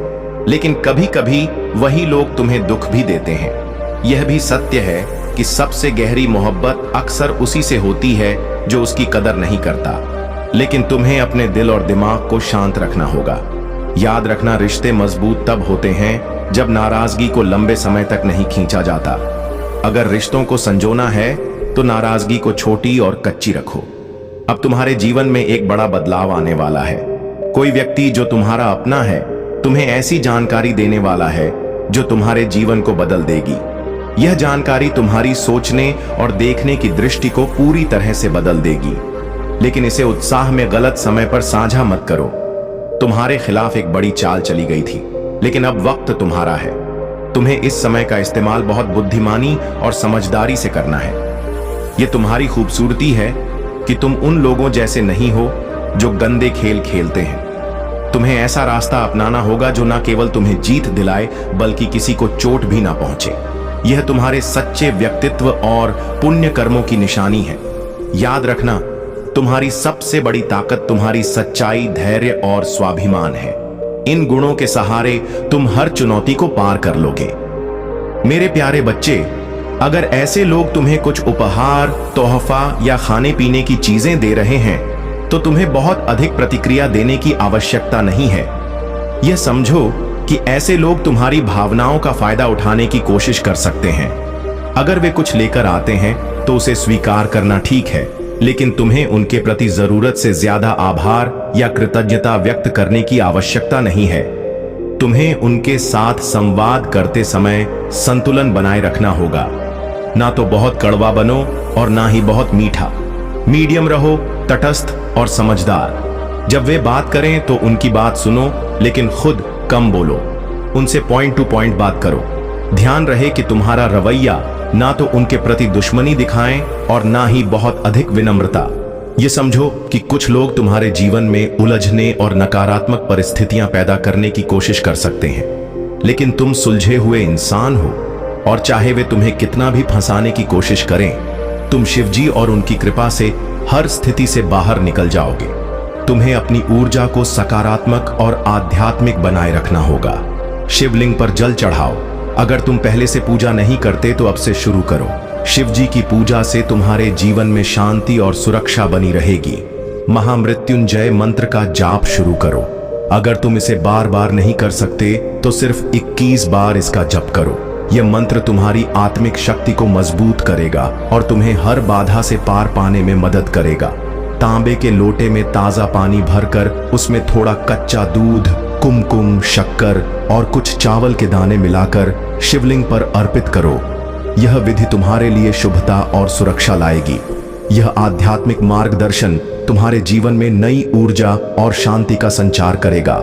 लेकिन कभी कभी वही लोग तुम्हें दुख भी देते हैं। यह भी सत्य है कि सबसे गहरी मोहब्बत अक्सर उसी से होती है जो उसकी कदर नहीं करता। लेकिन तुम्हें अपने दिल और दिमाग को शांत रखना होगा। याद रखना, रिश्ते मजबूत तब होते हैं जब नाराजगी को लंबे समय तक नहीं खींचा जाता। अगर रिश्तों को संजोना है तो नाराजगी को छोटी और कच्ची रखो। अब तुम्हारे जीवन में एक बड़ा बदलाव आने वाला है। कोई व्यक्ति जो तुम्हारा अपना है, तुम्हें ऐसी जानकारी देने वाला है जो तुम्हारे जीवन को बदल देगी। यह जानकारी तुम्हारी सोचने और देखने की दृष्टि को पूरी तरह से बदल देगी। लेकिन इसे उत्साह में गलत समय पर साझा मत करो। तुम्हारे खिलाफ एक बड़ी चाल चली गई थी, लेकिन अब वक्त तुम्हारा है। तुम्हें इस समय का इस्तेमाल बहुत बुद्धिमानी और समझदारी से करना है। यह तुम्हारी खूबसूरती है कि तुम उन लोगों जैसे नहीं हो जो गंदे खेल खेलते हैं। तुम्हें ऐसा रास्ता अपनाना होगा जो न केवल तुम्हें जीत दिलाए, बल्कि किसी को चोट भी ना पहुंचे। यह तुम्हारे सच्चे व्यक्तित्व और पुण्य कर्मों की निशानी है। याद रखना, तुम्हारी सबसे बड़ी ताकत तुम्हारी सच्चाई, धैर्य और स्वाभिमान है। इन गुणों के सहारे तुम हर चुनौती को पार कर लोगे। मेरे प्यारे बच्चे, अगर ऐसे लोग तुम्हें कुछ उपहार, तोहफा या खाने पीने की चीजें दे रहे हैं तो तुम्हें बहुत अधिक प्रतिक्रिया देने की आवश्यकता नहीं है। यह समझो कि ऐसे लोग तुम्हारी भावनाओं का फायदा उठाने की कोशिश कर सकते हैं। अगर वे कुछ लेकर आते हैं तो उसे स्वीकार करना ठीक है, लेकिन तुम्हें उनके प्रति जरूरत से ज्यादा आभार या कृतज्ञता व्यक्त करने की आवश्यकता नहीं है। तुम्हें उनके साथ संवाद करते समय संतुलन बनाए रखना होगा। ना तो बहुत कड़वा बनो और ना ही बहुत मीठा। मीडियम रहो, तटस्थ और समझदार। जब वे बात करें तो उनकी बात सुनो, लेकिन खुद कम बोलो। उनसे पॉइंट टू पॉइंट बात करो। ध्यान रहे कि तुम्हारा रवैया ना तो उनके प्रति दुश्मनी दिखाएं और ना ही बहुत अधिक विनम्रता। ये समझो कि कुछ लोग तुम्हारे जीवन में उलझने और नकारात्मक परिस्थितियां पैदा करने की कोशिश कर सकते हैं, लेकिन तुम सुलझे हुए इंसान हो और चाहे वे तुम्हें कितना भी फंसाने की कोशिश करें, तुम शिवजी और उनकी कृपा से हर स्थिति से बाहर निकल जाओगे। तुम्हें अपनी ऊर्जा को सकारात्मक और आध्यात्मिक बनाए रखना होगा। शिवलिंग पर जल चढ़ाओ। अगर तुम पहले से पूजा नहीं करते तो अब से शुरू करो। शिवजी की पूजा से तुम्हारे जीवन में शांति और सुरक्षा बनी रहेगी। महामृत्युंजय मंत्र का जाप शुरू करो। अगर तुम इसे बार बार नहीं कर सकते तो सिर्फ 21 बार इसका जप करो। यह मंत्र तुम्हारी आत्मिक शक्ति को मजबूत करेगा और तुम्हें हर बाधा से पार पाने में मदद करेगा। तांबे के लोटे में ताजा पानी भरकर उसमें थोड़ा कच्चा दूध, कुमकुम, शक्कर और कुछ चावल के दाने मिलाकर शिवलिंग पर अर्पित करो। यह विधि तुम्हारे लिए शुभता और सुरक्षा लाएगी। यह आध्यात्मिक मार्गदर्शन तुम्हारे जीवन में नई ऊर्जा और शांति का संचार करेगा।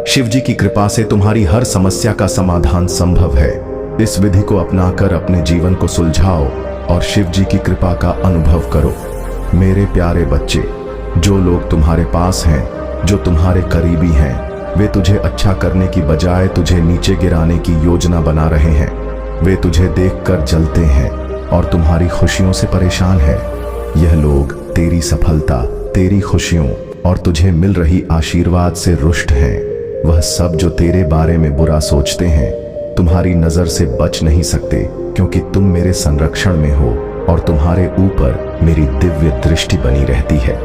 शिवजी की कृपा से तुम्हारी हर समस्या का समाधान संभव है। इस विधि को अपनाकर अपने जीवन को सुलझाओ और शिवजी की कृपा का अनुभव करो। मेरे प्यारे बच्चे, जो लोग तुम्हारे पास हैं, जो तुम्हारे करीबी हैं, वे तुझे अच्छा करने की बजाय तुझे नीचे गिराने की योजना बना रहे हैं। वे तुझे देखकर जलते हैं और तुम्हारी खुशियों से परेशान हैं। यह लोग तेरी सफलता, तेरी खुशियों और तुझे मिल रही आशीर्वाद से रुष्ट हैं। वह सब जो तेरे बारे में बुरा सोचते हैं, तुम्हारी नजर से बच नहीं सकते, क्योंकि तुम मेरे संरक्षण में हो और तुम्हारे ऊपर मेरी दिव्य दृष्टि बनी रहती है।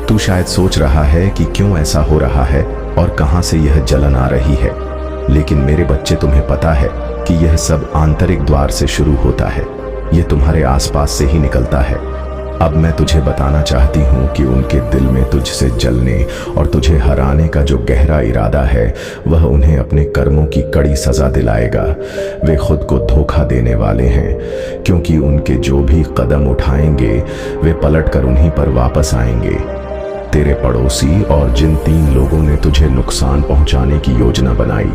तू शायद सोच रहा है कि क्यों ऐसा हो रहा है और कहां से यह जलन आ रही है, लेकिन मेरे बच्चे, तुम्हें पता है कि यह सब आंतरिक द्वार से शुरू होता है। यह तुम्हारे आसपास से ही निकलता है। अब मैं तुझे बताना चाहती हूँ कि उनके दिल में तुझसे जलने और तुझे हराने का जो गहरा इरादा है, वह उन्हें अपने कर्मों की कड़ी सजा दिलाएगा। वे खुद को धोखा देने वाले हैं, क्योंकि उनके जो भी कदम उठाएंगे वे पलटकर उन्हीं पर वापस आएंगे। तेरे पड़ोसी और जिन 3 लोगों ने तुझे नुकसान पहुंचाने की योजना बनाई,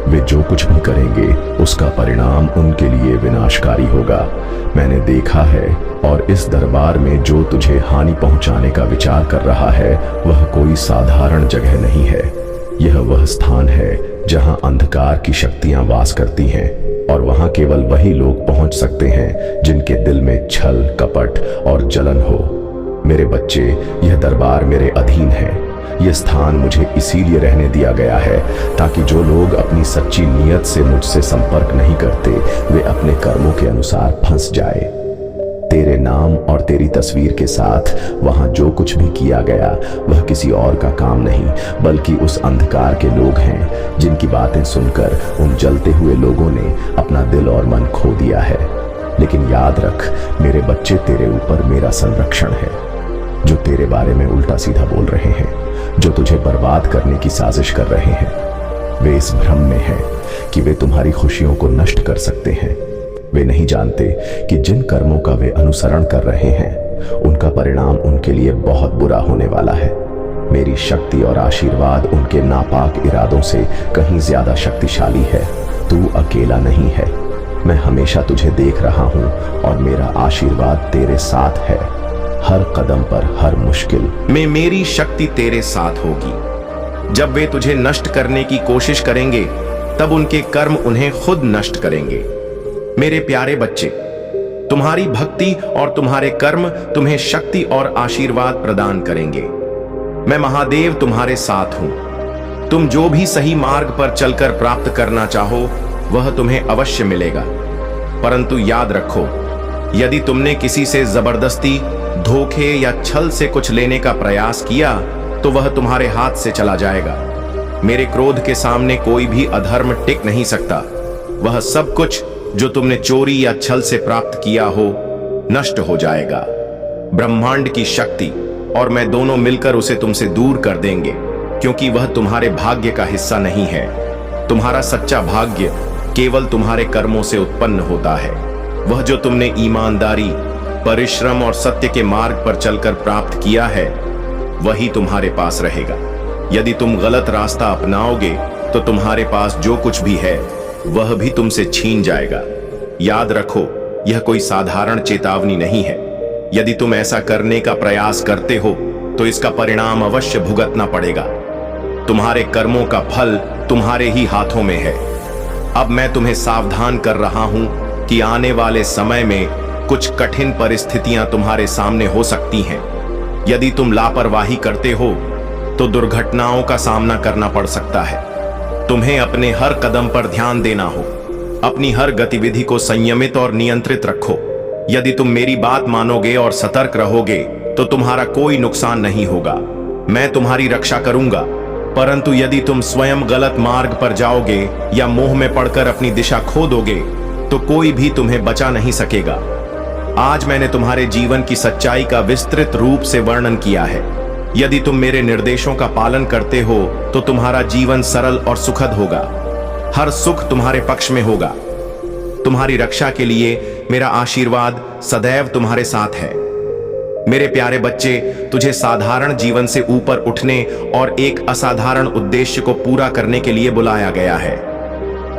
वे जो कुछ भी करेंगे उसका परिणाम उनके लिए विनाशकारी होगा। मैंने देखा है, और इस दरबार में जो तुझे हानि पहुंचाने का विचार कर रहा है, वह कोई साधारण जगह नहीं है। यह वह स्थान है जहां अंधकार की शक्तियां वास करती हैं, और वहां केवल वही लोग पहुंच सकते हैं जिनके दिल में छल, कपट और जलन हो। मेरे बच्चे, यह दरबार मेरे अधीन है। यह स्थान मुझे इसीलिए रहने दिया गया है ताकि जो लोग अपनी सच्ची नीयत से मुझसे संपर्क नहीं करते, वे अपने कर्मों के अनुसार फंस जाए। तेरे नाम और तेरी तस्वीर के साथ वहां जो कुछ भी किया गया, वह किसी और का काम नहीं, बल्कि उस अंधकार के लोग हैं जिनकी बातें सुनकर उन जलते हुए लोगों ने अपना दिल और मन खो दिया है। लेकिन याद रख मेरे बच्चे, तेरे ऊपर मेरा संरक्षण है। जो तेरे बारे में उल्टा सीधा बोल रहे हैं, जो तुझे बर्बाद करने की साजिश कर रहे हैं, वे इस भ्रम में हैं कि वे तुम्हारी खुशियों को नष्ट कर सकते हैं। वे नहीं जानते कि जिन कर्मों का वे अनुसरण कर रहे हैं, उनका परिणाम उनके लिए बहुत बुरा होने वाला है। मेरी शक्ति और आशीर्वाद उनके नापाक इरादों से कहीं ज्यादा शक्तिशाली है। तू अकेला नहीं है। मैं हमेशा तुझे देख रहा हूं और मेरा आशीर्वाद तेरे साथ है। हर कदम पर, हर मुश्किल में मेरी शक्ति तेरे साथ होगी। जब वे तुझे नष्ट करने की कोशिश करेंगे, तब उनके कर्म उन्हें खुद नष्ट करेंगे। मेरे प्यारे बच्चे, तुम्हारी भक्ति और तुम्हारे कर्म तुम्हें शक्ति और आशीर्वाद प्रदान करेंगे। मैं महादेव तुम्हारे साथ हूं। तुम जो भी सही मार्ग पर चलकर प्राप्त करना चाहो, वह तुम्हें अवश्य मिलेगा। परंतु याद रखो, यदि तुमने किसी से जबरदस्ती, धोखे या छल से कुछ लेने का प्रयास किया तो वह तुम्हारे हाथ से चला जाएगा। मेरे क्रोध के सामने कोई भी अधर्म टिक नहीं सकता। वह सब कुछ जो तुमने चोरी या छल से प्राप्त किया हो नष्ट हो जाएगा। ब्रह्मांड की शक्ति और मैं दोनों मिलकर उसे तुमसे दूर कर देंगे, क्योंकि वह तुम्हारे भाग्य का हिस्सा नहीं है। तुम्हारा सच्चा भाग्य केवल तुम्हारे कर्मों से उत्पन्न होता है। वह जो तुमने ईमानदारी, परिश्रम और सत्य के मार्ग पर चलकर प्राप्त किया है वही तुम्हारे पास रहेगा। यदि तुम गलत रास्ता अपनाओगे तो तुम्हारे पास जो कुछ भी है वह भी तुमसे छीन जाएगा। याद रखो, यह कोई साधारण चेतावनी नहीं है। यदि तुम ऐसा करने का प्रयास करते हो तो इसका परिणाम अवश्य भुगतना पड़ेगा। तुम्हारे कर्मों का फल तुम्हारे ही हाथों में है। अब मैं तुम्हें सावधान कर रहा हूं कि आने वाले समय में कुछ कठिन परिस्थितियां तुम्हारे सामने हो सकती हैं। यदि तुम लापरवाही करते हो तो दुर्घटनाओं का सामना करना पड़ सकता है। तुम्हें अपने हर कदम पर ध्यान देना हो। अपनी हर गतिविधि को संयमित और नियंत्रित रखो। यदि तुम मेरी बात मानोगे और सतर्क रहोगे तो तुम्हारा कोई नुकसान नहीं होगा। मैं तुम्हारी रक्षा करूंगा। परंतु यदि तुम स्वयं गलत मार्ग पर जाओगे या मोह में पड़कर अपनी दिशा खो दोगे तो कोई भी तुम्हें बचा नहीं सकेगा। आज मैंने तुम्हारे जीवन की सच्चाई का विस्तृत रूप से वर्णन किया है। यदि तुम मेरे निर्देशों का पालन करते हो तो तुम्हारा जीवन सरल और सुखद होगा। हर सुख तुम्हारे पक्ष में होगा। तुम्हारी रक्षा के लिए मेरा आशीर्वाद सदैव तुम्हारे साथ है। मेरे प्यारे बच्चे, तुझे साधारण जीवन से ऊपर उठने और एक असाधारण उद्देश्य को पूरा करने के लिए बुलाया गया है।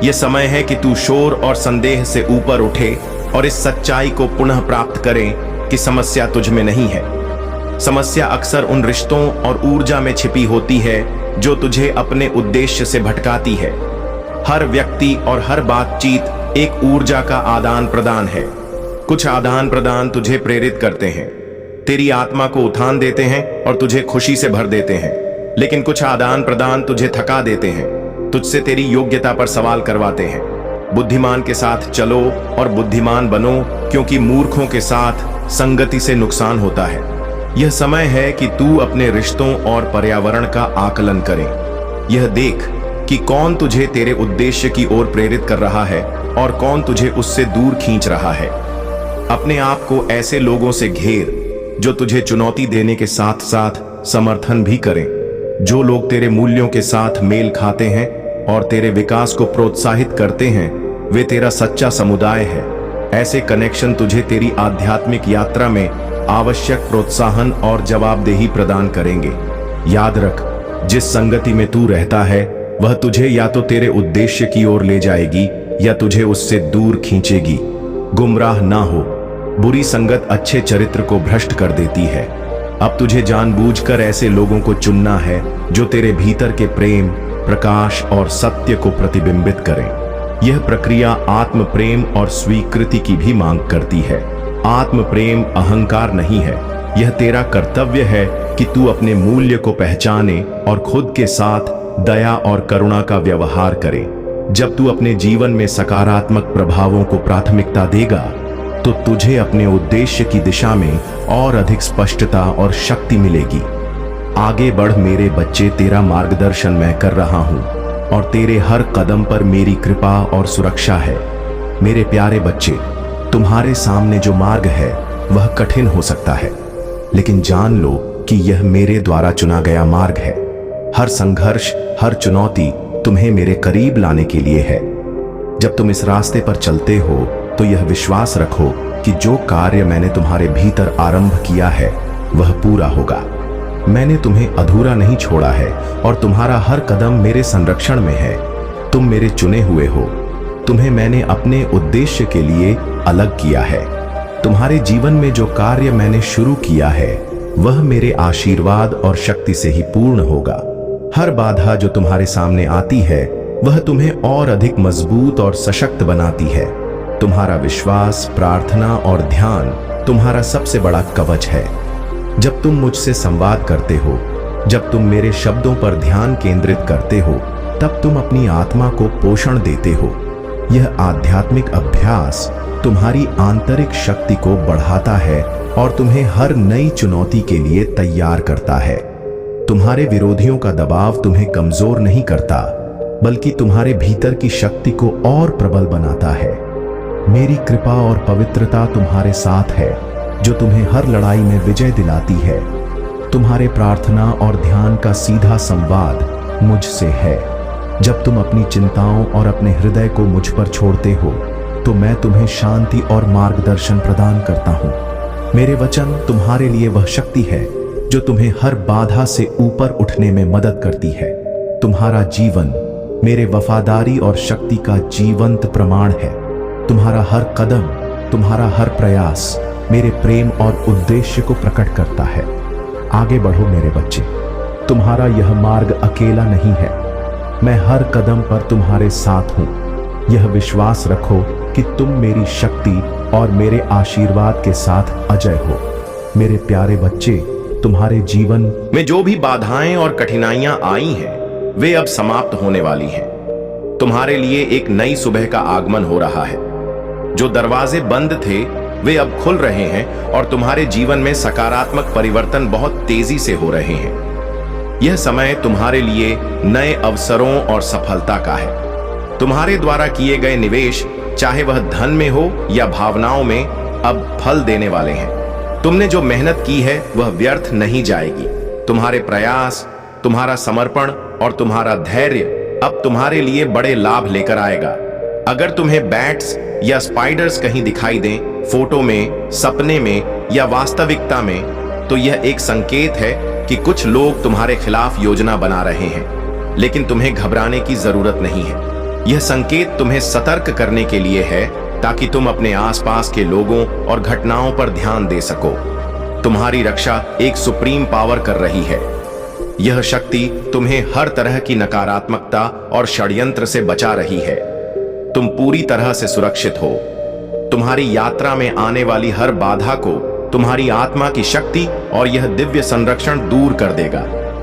यह समय है कि तू शोर और संदेह से ऊपर उठे और इस सच्चाई को पुनः प्राप्त करे कि समस्या तुझ में नहीं है। समस्या अक्सर उन रिश्तों और ऊर्जा में छिपी होती है जो तुझे अपने उद्देश्य से भटकाती है। हर व्यक्ति और हर बातचीत एक ऊर्जा का आदान प्रदान है। कुछ आदान प्रदान तुझे प्रेरित करते हैं, तेरी आत्मा को उठान देते हैं और तुझे खुशी से भर देते हैं। लेकिन कुछ आदान प्रदान तुझे थका देते हैं, तुझसे तेरी योग्यता पर सवाल करवाते हैं। बुद्धिमान के साथ चलो और बुद्धिमान बनो, क्योंकि मूर्खों के साथ संगति से नुकसान होता है। यह समय है कि तू अपने रिश्तों और पर्यावरण का आकलन करे। यह देख कि कौन तुझे तेरे उद्देश्य की ओर प्रेरित कर रहा है और कौन तुझे उससे दूर खींच रहा है। अपने आप को ऐसे लोगों से घेर जो तुझे चुनौती देने के साथ साथ समर्थन भी करें। जो लोग तेरे मूल्यों के साथ मेल खाते हैं और तेरे विकास को प्रोत्साहित करते हैं, वे तेरा सच्चा समुदाय है। ऐसे कनेक्शन तुझे तेरी आध्यात्मिक यात्रा में आवश्यक प्रोत्साहन और जवाबदेही प्रदान करेंगे। याद रख, जिस संगति में तू रहता है वह तुझे या तो तेरे उद्देश्य की ओर ले जाएगी या तुझे उससे दूर खींचेगी। गुमराह ना हो। बुरी संगत अच्छे चरित्र को भ्रष्ट कर देती है। अब तुझे जानबूझकर ऐसे लोगों को चुनना है जो तेरे भीतर के प्रेम, प्रकाश और सत्य को प्रतिबिंबित करें। यह प्रक्रिया आत्म प्रेम और स्वीकृति की भी मांग करती है। आत्म प्रेम अहंकार नहीं है। यह तेरा कर्तव्य है कि तू अपने मूल्य को पहचाने और खुद के साथ दया और करुणा का व्यवहार करे। जब तू अपने जीवन में सकारात्मक प्रभावों को प्राथमिकता देगा तो तुझे अपने उद्देश्य की दिशा में और अधिक स्पष्टता और शक्ति मिलेगी। आगे बढ़ मेरे बच्चे, तेरा मार्गदर्शन मैं कर रहा हूं और तेरे हर कदम पर मेरी कृपा और सुरक्षा है। मेरे प्यारे बच्चे, तुम्हारे सामने जो मार्ग है वह कठिन हो सकता है, लेकिन जान लो कि यह मेरे द्वारा चुना गया मार्ग है। हर संघर्ष, हर चुनौती तुम्हें मेरे करीब लाने के लिए है। जब तुम इस रास्ते पर चलते हो तो यह विश्वास रखो कि जो कार्य मैंने तुम्हारे भीतर आरंभ किया है वह पूरा होगा। मैंने तुम्हें अधूरा नहीं छोड़ा है और तुम्हारा हर कदम मेरे संरक्षण में है। तुम मेरे चुने हुए हो। तुम्हें मैंने अपने उद्देश्य के लिए अलग किया है। तुम्हारे जीवन में जो कार्य मैंने शुरू किया है वह मेरे आशीर्वाद और शक्ति से ही पूर्ण होगा। हर बाधा जो तुम्हारे सामने आती है वह तुम्हें और अधिक मजबूत और सशक्त बनाती है। तुम्हारा विश्वास, प्रार्थना और ध्यान तुम्हारा सबसे बड़ा कवच है। जब तुम मुझसे संवाद करते हो, जब तुम मेरे शब्दों पर ध्यान केंद्रित करते हो, तब तुम अपनी आत्मा को पोषण देते हो। यह आध्यात्मिक अभ्यास तुम्हारी आंतरिक शक्ति को बढ़ाता है और तुम्हें हर नई चुनौती के लिए तैयार करता है। तुम्हारे विरोधियों का दबाव तुम्हें कमजोर नहीं करता, बल्कि तुम्हारे भीतर की शक्ति को और प्रबल बनाता है। मेरी कृपा और पवित्रता तुम्हारे साथ है, जो तुम्हें हर लड़ाई में विजय दिलाती है। तुम्हारे प्रार्थना और ध्यान का सीधा संवाद मुझसे है। जब तुम अपनी चिंताओं और अपने हृदय को मुझ पर छोड़ते हो, तो मैं तुम्हें शांति और मार्गदर्शन प्रदान करता हूँ। मेरे वचन तुम्हारे लिए वह शक्ति है जो तुम्हें हर बाधा से ऊपर उठने में मदद करती है। तुम्हारा जीवन मेरे वफादारी और शक्ति का जीवंत प्रमाण है। तुम्हारा हर कदम, तुम्हारा हर प्रयास मेरे प्रेम और उद्देश्य को प्रकट करता है। आगे बढ़ो मेरे बच्चे, तुम्हारा यह मार्ग अकेला नहीं है। मैं हर कदम पर तुम्हारे साथ हूं। यह विश्वास रखो कि तुम मेरी शक्ति और मेरे आशीर्वाद के साथ अजय हो। मेरे प्यारे बच्चे, तुम्हारे जीवन में जो भी बाधाएं और कठिनाइयां आई हैं, वे अब समाप्त होने वाली हैं। तुम्हारे लिए एक नई सुबह का आगमन हो रहा है। जो दरवाजे बंद थे वे अब खुल रहे हैं और तुम्हारे जीवन में सकारात्मक परिवर्तन बहुत तेजी से हो रहे हैं। यह समय तुम्हारे लिए नए अवसरों और सफलता का है। तुम्हारे द्वारा किए गए निवेश, चाहे वह धन में हो या भावनाओं में, अब फल देने वाले हैं। तुमने जो मेहनत की है वह व्यर्थ नहीं जाएगी। तुम्हारे प्रयास, तुम्हारा समर्पण और तुम्हारा धैर्य अब तुम्हारे लिए बड़े लाभ लेकर आएगा। अगर तुम्हें बैट्स या स्पाइडर्स कहीं दिखाई दें, फोटो में, सपने में या वास्तविकता में, तो यह एक संकेत है कि कुछ लोग तुम्हारे खिलाफ योजना बना रहे हैं। लेकिन तुम्हें घबराने की जरूरत नहीं है। यह संकेत तुम्हें सतर्क करने के लिए है, ताकि तुम अपने आसपास के लोगों और घटनाओं पर ध्यान दे सको। तुम्हारी रक्षा एक सुप्रीम पावर कर रही है। यह शक्ति तुम्हें हर तरह की नकारात्मकता और षड्यंत्र से बचा रही है। तुम पूरी तरह से सुरक्षित हो। तुम्हारी यात्रा में आने वाली हर बाधा को तुम्हारी आत्मा की शक्ति और यह दिव्य संरक्षण दूर कर देगा।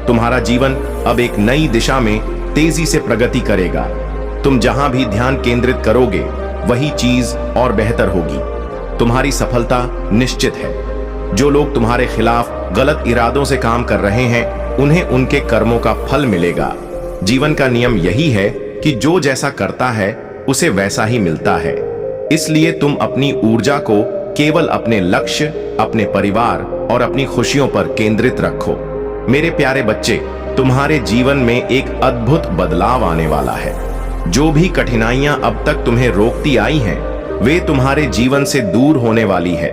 तुम्हारा जीवन अब एक नई दिशा में तेजी से प्रगति करेगा। तुम जहां भी ध्यान केंद्रित करोगे, वही चीज और बेहतर होगी। तुम्हारी सफलता निश्चित है। जो लोग तुम्हारे खिलाफ गलत इरादों से काम कर रहे हैं, उन्हें उनके कर्मों का फल मिलेगा। जीवन का नियम यही है कि जो जैसा करता है उसे वैसा ही मिलता है। इसलिए तुम अपनी ऊर्जा को केवल अपने लक्ष्य, अपने परिवार और अपनी खुशियों पर केंद्रित रखो। मेरे प्यारे बच्चे, तुम्हारे जीवन में एक अद्भुत बदलाव आने वाला है। जो भी कठिनाइयां अब तक तुम्हें रोकती आई हैं, वे तुम्हारे जीवन से दूर होने वाली है।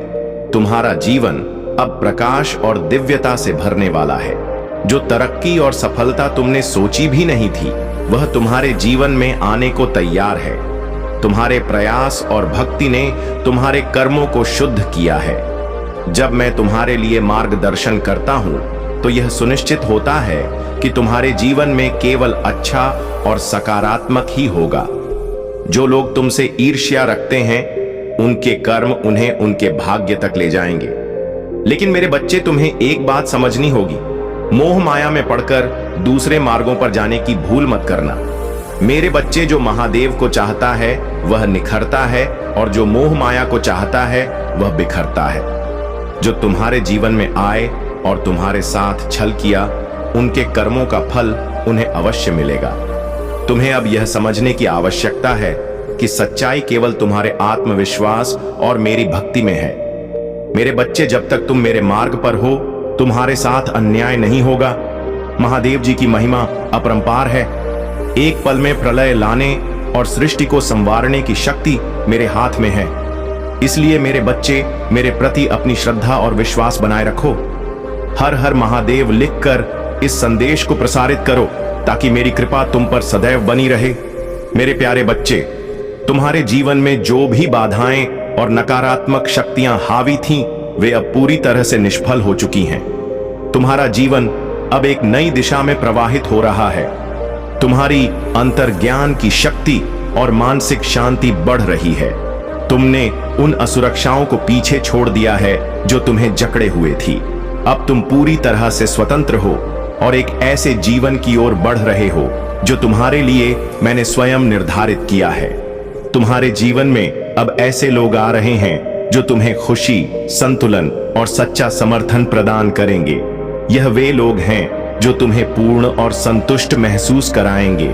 तुम्हारा जीवन अब प्रकाश और दिव्यता से भरने वाला है। जो तरक्की और सफलता तुमने सोची भी नहीं थी, वह तुम्हारे जीवन में आने को तैयार है। तुम्हारे प्रयास और भक्ति ने तुम्हारे कर्मों को शुद्ध किया है। जब मैं तुम्हारे लिए मार्गदर्शन करता हूं, तो यह सुनिश्चित होता है कि तुम्हारे जीवन में केवल अच्छा और सकारात्मक ही होगा। जो लोग तुमसे ईर्ष्या रखते हैं, उनके कर्म उन्हें उनके भाग्य तक ले जाएंगे। लेकिन मेरे बच्चे, तुम्हें एक बात समझनी होगी। मोह माया में पड़कर दूसरे मार्गों पर जाने की भूल मत करना। मेरे बच्चे, जो महादेव को चाहता है वह निखरता है, और जो मोह माया को चाहता है वह बिखरता है। जो तुम्हारे जीवन में आए और तुम्हारे साथ छल किया, उनके कर्मों का फल उन्हें अवश्य मिलेगा। तुम्हें अब यह समझने की आवश्यकता है कि सच्चाई केवल तुम्हारे आत्मविश्वास और मेरी भक्ति में है। मेरे बच्चे, जब तक तुम मेरे मार्ग पर हो, तुम्हारे साथ अन्याय नहीं होगा। महादेव जी की महिमा अपरंपार है। एक पल में प्रलय लाने और सृष्टि को संवारने की शक्ति मेरे हाथ में है। इसलिए मेरे बच्चे, मेरे प्रति अपनी श्रद्धा और विश्वास बनाए रखो। हर हर महादेव लिखकर इस संदेश को प्रसारित करो, ताकि मेरी कृपा तुम पर सदैव बनी रहे। मेरे प्यारे बच्चे, तुम्हारे जीवन में जो भी बाधाएं और नकारात्मक शक्तियां हावी थीं, वे अब पूरी तरह से निष्फल हो चुकी हैं। तुम्हारा जीवन अब एक नई दिशा में प्रवाहित हो रहा है। तुम्हारी अंतर्ज्ञान की शक्ति और मानसिक शांति बढ़ रही है। तुमने उन असुरक्षाओं को पीछे छोड़ दिया है जो तुम्हें जकड़े हुए थी। अब तुम पूरी तरह से स्वतंत्र हो और एक ऐसे जीवन की ओर बढ़ रहे हो जो तुम्हारे लिए मैंने स्वयं निर्धारित किया है। तुम्हारे जीवन में अब ऐसे लोग आ रहे हैं जो तुम्हें खुशी, संतुलन और सच्चा समर्थन प्रदान करेंगे। यह वे लोग हैं जो तुम्हें पूर्ण और संतुष्ट महसूस कराएंगे।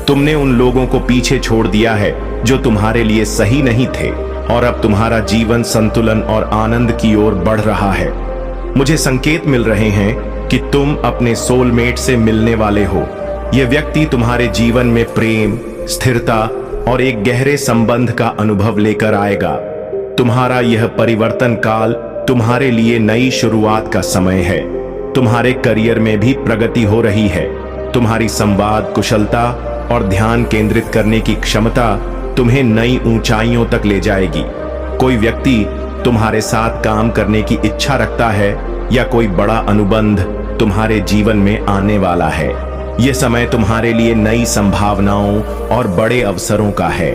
तुमने उन लोगों को पीछे छोड़ दिया है जो तुम्हारे लिए सही नहीं थे, और अब तुम्हारा जीवन संतुलन और आनंद की ओर बढ़ रहा है। मुझे संकेत मिल रहे हैं कि तुम अपने सोलमेट से मिलने वाले हो। यह व्यक्ति तुम्हारे जीवन में प्रेम, स्थिरता और एक गहरे संबंध का अनुभव लेकर आएगा। तुम्हारा यह परिवर्तन काल तुम्हारे लिए नई शुरुआत का समय है। तुम्हारे करियर में भी प्रगति हो रही है। तुम्हारी संवाद कुशलता और ध्यान केंद्रित करने की क्षमता तुम्हें नई ऊंचाइयों तक ले जाएगी। कोई व्यक्ति तुम्हारे साथ काम करने की इच्छा रखता है या कोई बड़ा अनुबंध तुम्हारे जीवन में आने वाला है। यह समय तुम्हारे लिए नई संभावनाओं और बड़े अवसरों का है।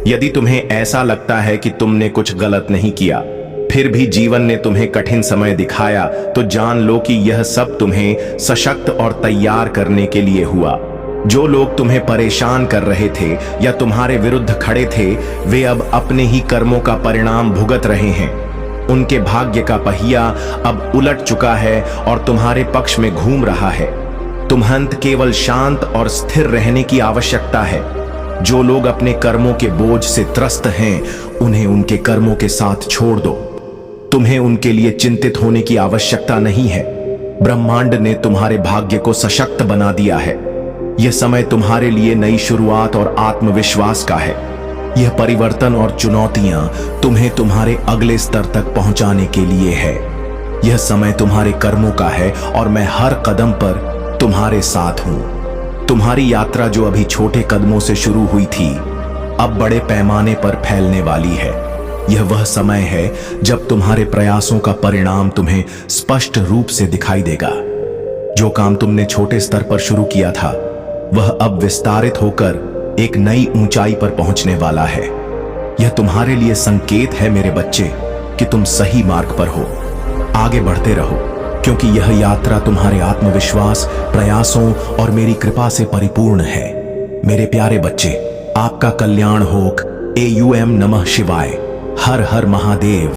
यदि तुम्हें ऐसा लगता है कि तुमने कुछ गलत नहीं किया, फिर भी जीवन ने तुम्हें कठिन समय दिखाया, तो जान लो कि यह सब तुम्हें सशक्त और तैयार करने के लिए हुआ। जो लोग तुम्हें परेशान कर रहे थे या तुम्हारे विरुद्ध खड़े थे, वे अब अपने ही कर्मों का परिणाम भुगत रहे हैं। उनके भाग्य का पहिया अब उलट चुका है और तुम्हारे पक्ष में घूम रहा है। तुम्हंत केवल शांत और स्थिर रहने की आवश्यकता है। जो लोग अपने कर्मों के बोझ से त्रस्त हैं, उन्हें उनके कर्मों के साथ छोड़ दो। तुम्हें उनके लिए चिंतित होने की आवश्यकता नहीं है। ब्रह्मांड ने तुम्हारे भाग्य को सशक्त बना दिया है। यह समय तुम्हारे लिए नई शुरुआत और आत्मविश्वास का है। यह परिवर्तन और चुनौतियां तुम्हें तुम्हारे अगले स्तर तक पहुंचाने के लिए है। यह समय तुम्हारे कर्मों का है और मैं हर कदम पर तुम्हारे साथ हूं। तुम्हारी यात्रा जो अभी छोटे कदमों से शुरू हुई थी, अब बड़े पैमाने पर फैलने वाली है। यह वह समय है जब तुम्हारे प्रयासों का परिणाम तुम्हें स्पष्ट रूप से दिखाई देगा। जो काम तुमने छोटे स्तर पर शुरू किया था, वह अब विस्तारित होकर एक नई ऊंचाई पर पहुंचने वाला है। यह तुम्हारे लिए संकेत है मेरे बच्चे कि तुम सही मार्ग पर हो। आगे बढ़ते रहो, क्योंकि यह यात्रा तुम्हारे आत्मविश्वास, प्रयासों और मेरी कृपा से परिपूर्ण है। मेरे प्यारे बच्चे, आपका कल्याण होक। AUM नमः शिवाय। हर हर महादेव।